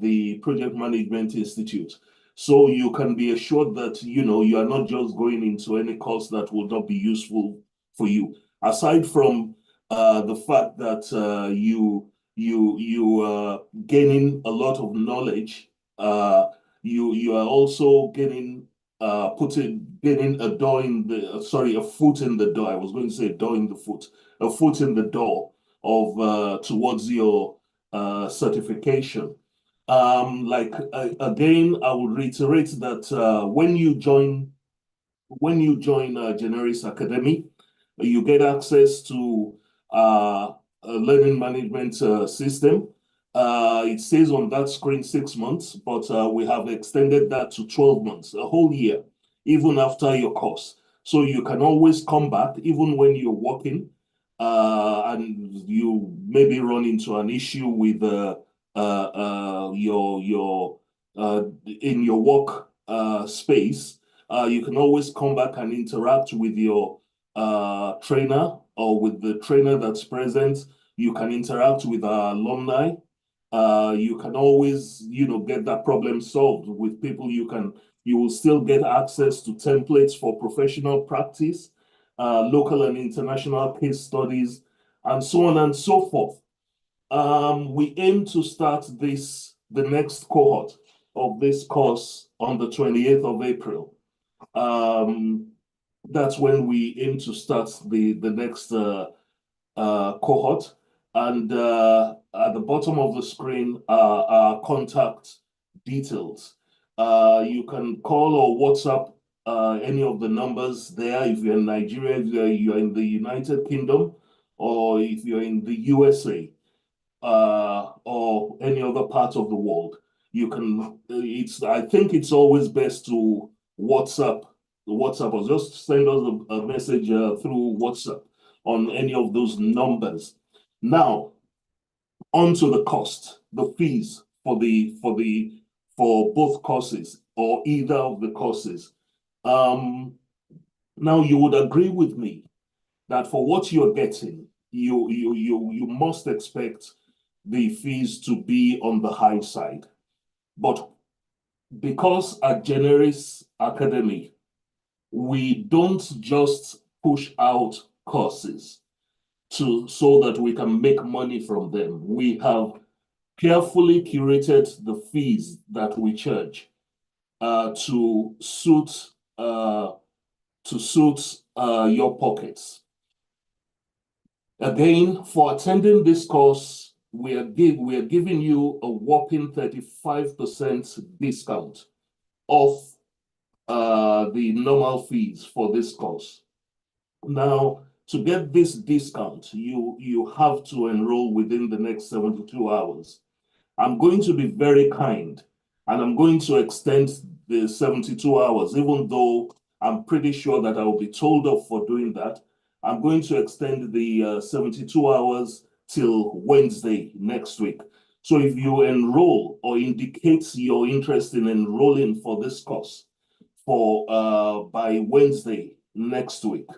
Speaker 1: the Project Management Institute. So you can be assured that, you are not just going into any course that will not be useful for you. Aside from the fact that you are gaining a lot of knowledge, you are also getting getting a door in the a foot in the door. I was going to say a door in the foot, a foot in the door of towards your certification. Again, I will reiterate that when you join Generis Academy, you get access to a learning management system. It says on that screen 6 months, but we have extended that to 12 months, a whole year, even after your course. So you can always come back, even when you're working, and you maybe run into an issue with your in your work space. You can always come back and interact with your trainer or with the trainer that's present. You can interact with our alumni. You can always, get that problem solved with people. You will still get access to templates for professional practice, local and international case studies, and so on and so forth. We aim to start the next cohort of this course on the 28th of April. That's when we aim to start the next cohort. And at the bottom of the screen are our contact details. You can call or WhatsApp any of the numbers there if you're in Nigeria, if you're in the United Kingdom, or if you're in the USA, or any other part of the world. You can, I think it's always best to WhatsApp or just send us a message through WhatsApp on any of those numbers. Now, onto the cost, the fees for both courses or either of the courses. Now you would agree with me that for what you're getting, you must expect the fees to be on the high side. But because at Generis Academy, we don't just push out courses so that we can make money from them. We have carefully curated the fees that we charge to suit your pockets. Again, for attending this course, we are giving you a whopping 35% discount off the normal fees for this course. Now, to get this discount, you have to enroll within the next 72 hours. I'm going to be very kind, and I'm going to extend the 72 hours, even though I'm pretty sure that I will be told off for doing that. I'm going to extend the 72 hours till Wednesday next week. So if you enroll or indicate your interest in enrolling for this course by Wednesday next week,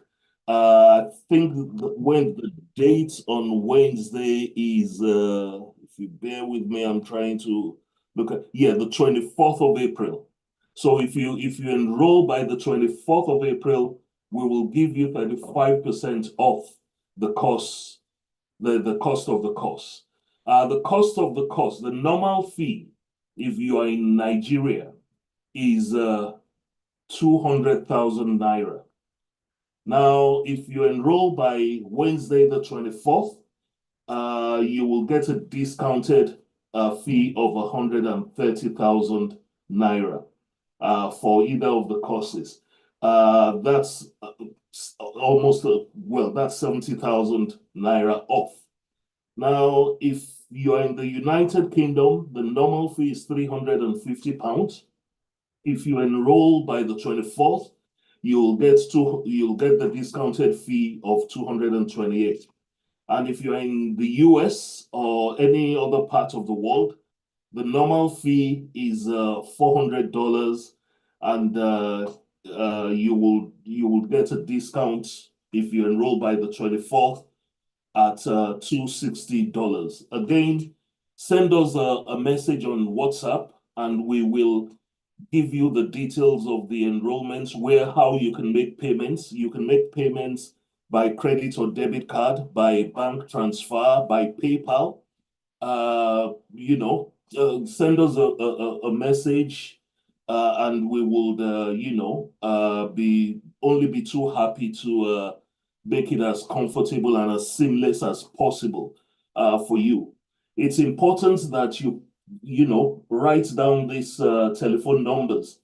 Speaker 1: I think when the date on Wednesday is, if you bear with me, I'm trying to look at, the 24th of April. So if you enroll by the 24th of April, we will give you 35% off the cost, the cost of the course. The cost of the course, the normal fee, if you are in Nigeria, is 200,000 naira. Now, if you enroll by Wednesday the 24th, you will get a discounted fee of 130,000 naira for either of the courses. That's almost, that's 70,000 naira off. Now, if you are in the United Kingdom, the normal fee is £350. If you enroll by the 24th, you'll get the discounted fee of 228. And if you're in the US or any other part of the world, the normal fee is $400, and you will get a discount if you enroll by the 24th at $260. Again, send us a message on WhatsApp, and we will give you the details of the enrollments, how you can make payments. You can make payments by credit or debit card, by bank transfer, by PayPal. Send us a message, and we will, be too happy to make it as comfortable and as seamless as possible for you. It's important that you write down these telephone numbers,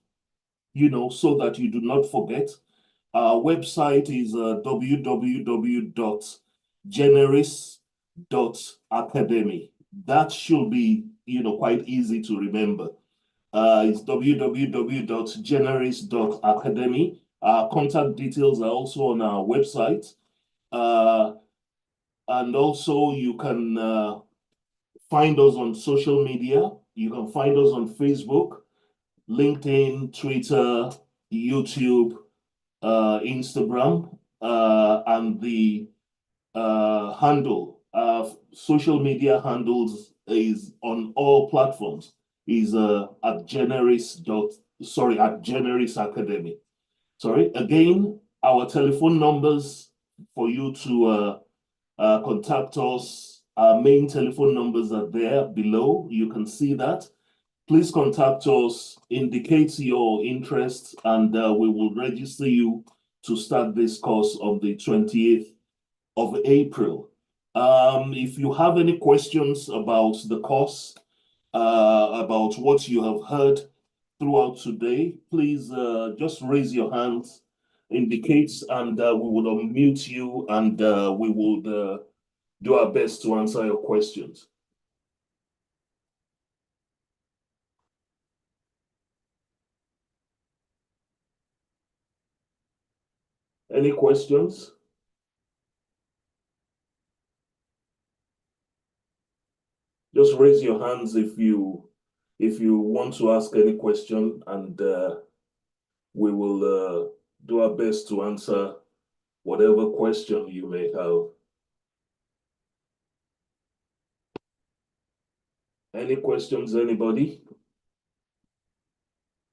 Speaker 1: so that you do not forget. Our website is www.generis.academy. That should be, quite easy to remember. It's www.generis.academy. Our contact details are also on our website. And also you can find us on social media. You can find us on Facebook, LinkedIn, Twitter, YouTube, Instagram, and the social media handles is on all platforms is at Generis Academy. Sorry, again, our telephone numbers for you to contact us. Our main telephone numbers are there below. You can see that. Please contact us, indicate your interest, and we will register you to start this course on the 28th of April. If you have any questions about the course, about what you have heard throughout today, please just raise your hands, indicate, and we will unmute you, and we will do our best to answer your questions. Any questions? Just raise your hands if you want to ask any question, and we will do our best to answer whatever question you may have. Any questions, anybody?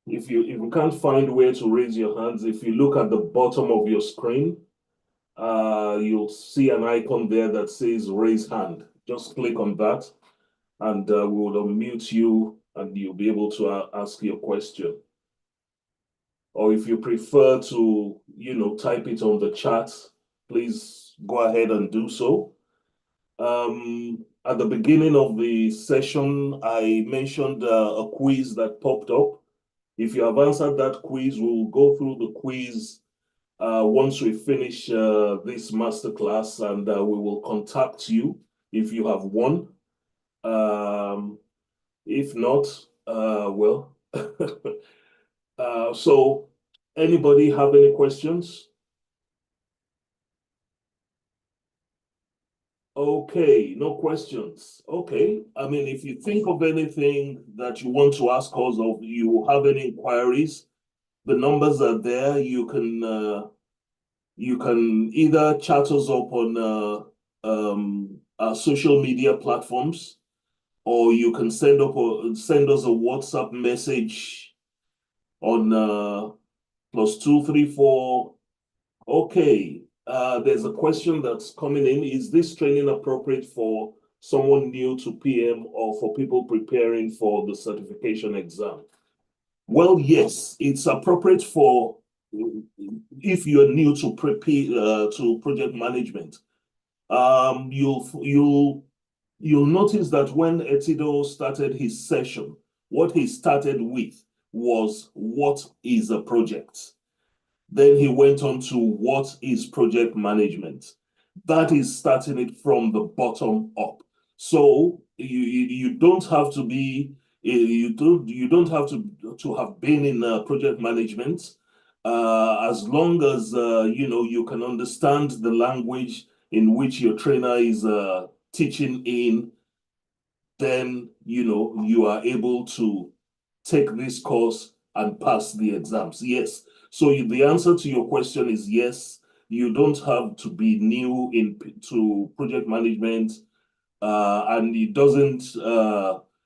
Speaker 1: If you can't find where to raise your hands, if you look at the bottom of your screen, you'll see an icon there that says raise hand. Just click on that, and we will unmute you, and you'll be able to ask your question. Or if you prefer to, type it on the chat, please go ahead and do so. At the beginning of the session, I mentioned a quiz that popped up. If you have answered that quiz, we'll go through the quiz once we finish this masterclass, and we will contact you if you have won. If not, well, so anybody have any questions? Okay, no questions. Okay, I mean, if you think of anything that you want to ask us, or you have any inquiries, the numbers are there. You can either chat us up on our social media platforms, or you can send us a WhatsApp message on +234. Okay. There's a question that's coming in. Is this training appropriate for someone new to PM or for people preparing for the certification exam? Well, yes, it's appropriate for if you're new to project management. You'll notice that when Etido started his session, what he started with was, what is a project? Then he went on to, what is project management? That is starting it from the bottom up. So you don't have to be you don't have to have been in project management, as long as you can understand the language in which your trainer is teaching in, then you are able to take this course and pass the exams. Yes. So the answer to your question is yes. You don't have to be new to project management, and it doesn't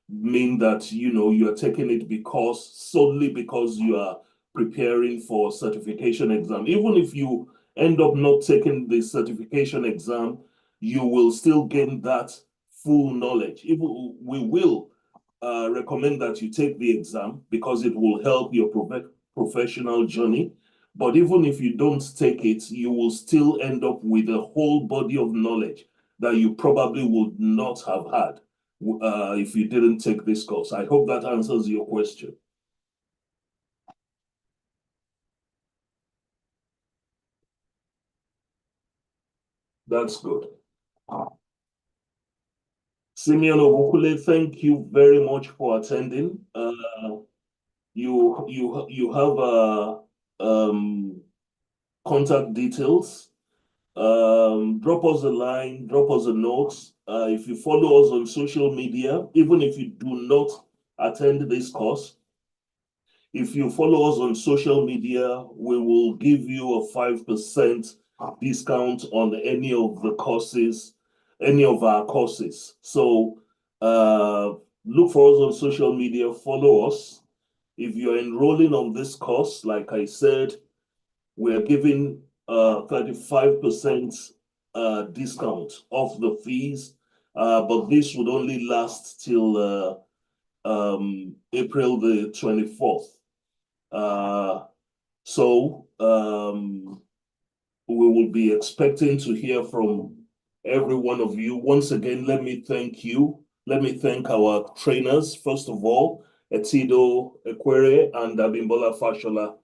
Speaker 1: mean that you are taking it solely because you are preparing for certification exam. Even if you end up not taking the certification exam, you will still gain that full knowledge. Even we will recommend that you take the exam because it will help your professional journey. But even if you don't take it, you will still end up with a whole body of knowledge that you probably would not have had if you didn't take this course. I hope that answers your question. That's good. Simeon Obukule, thank you very much for attending. You have contact details. Drop us a line, drop us a note. If you follow us on social media, even if you do not attend this course, if you follow us on social media, we will give you a 5% discount on any of the courses, any of our courses. So look for us on social media, follow us. If you're enrolling on this course, like I said, we're giving 35% discount off the fees, but this would only last till April the 24th. So we will be expecting to hear from every one of you. Once again, let me thank you. Let me thank our trainers, first of all, Etido Ekwere and Abimbola Fashola,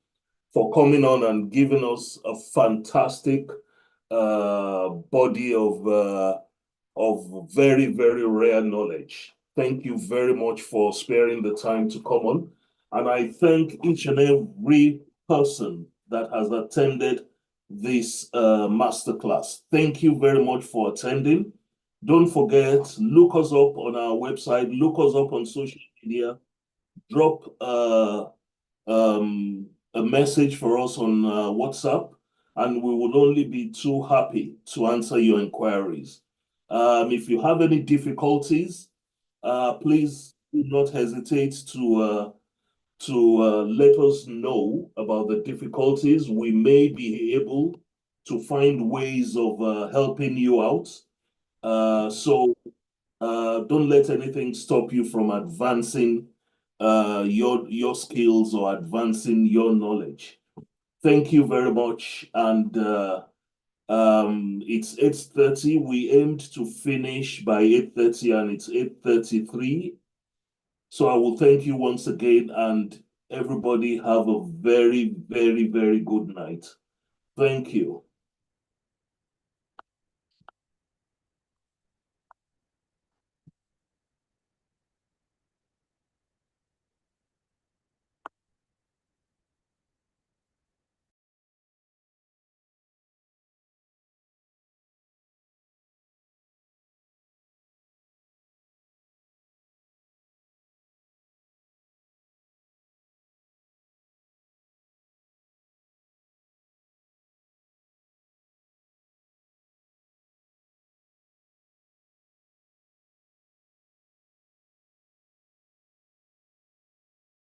Speaker 1: for coming on and giving us a fantastic body of very, very rare knowledge. Thank you very much for sparing the time to come on. And I thank each and every person that has attended this masterclass. Thank you very much for attending. Don't forget, look us up on our website, look us up on social media, drop a message for us on WhatsApp, and we will only be too happy to answer your inquiries. If you have any difficulties, please do not hesitate to let us know about the difficulties. We may be able to find ways of helping you out. So don't let anything stop you from advancing your skills or advancing your knowledge. Thank you very much. And it's 8:30. We aimed to finish by 8:30 and it's 8:33. So I will thank you once again, and everybody have a very, very, very good night. Thank you.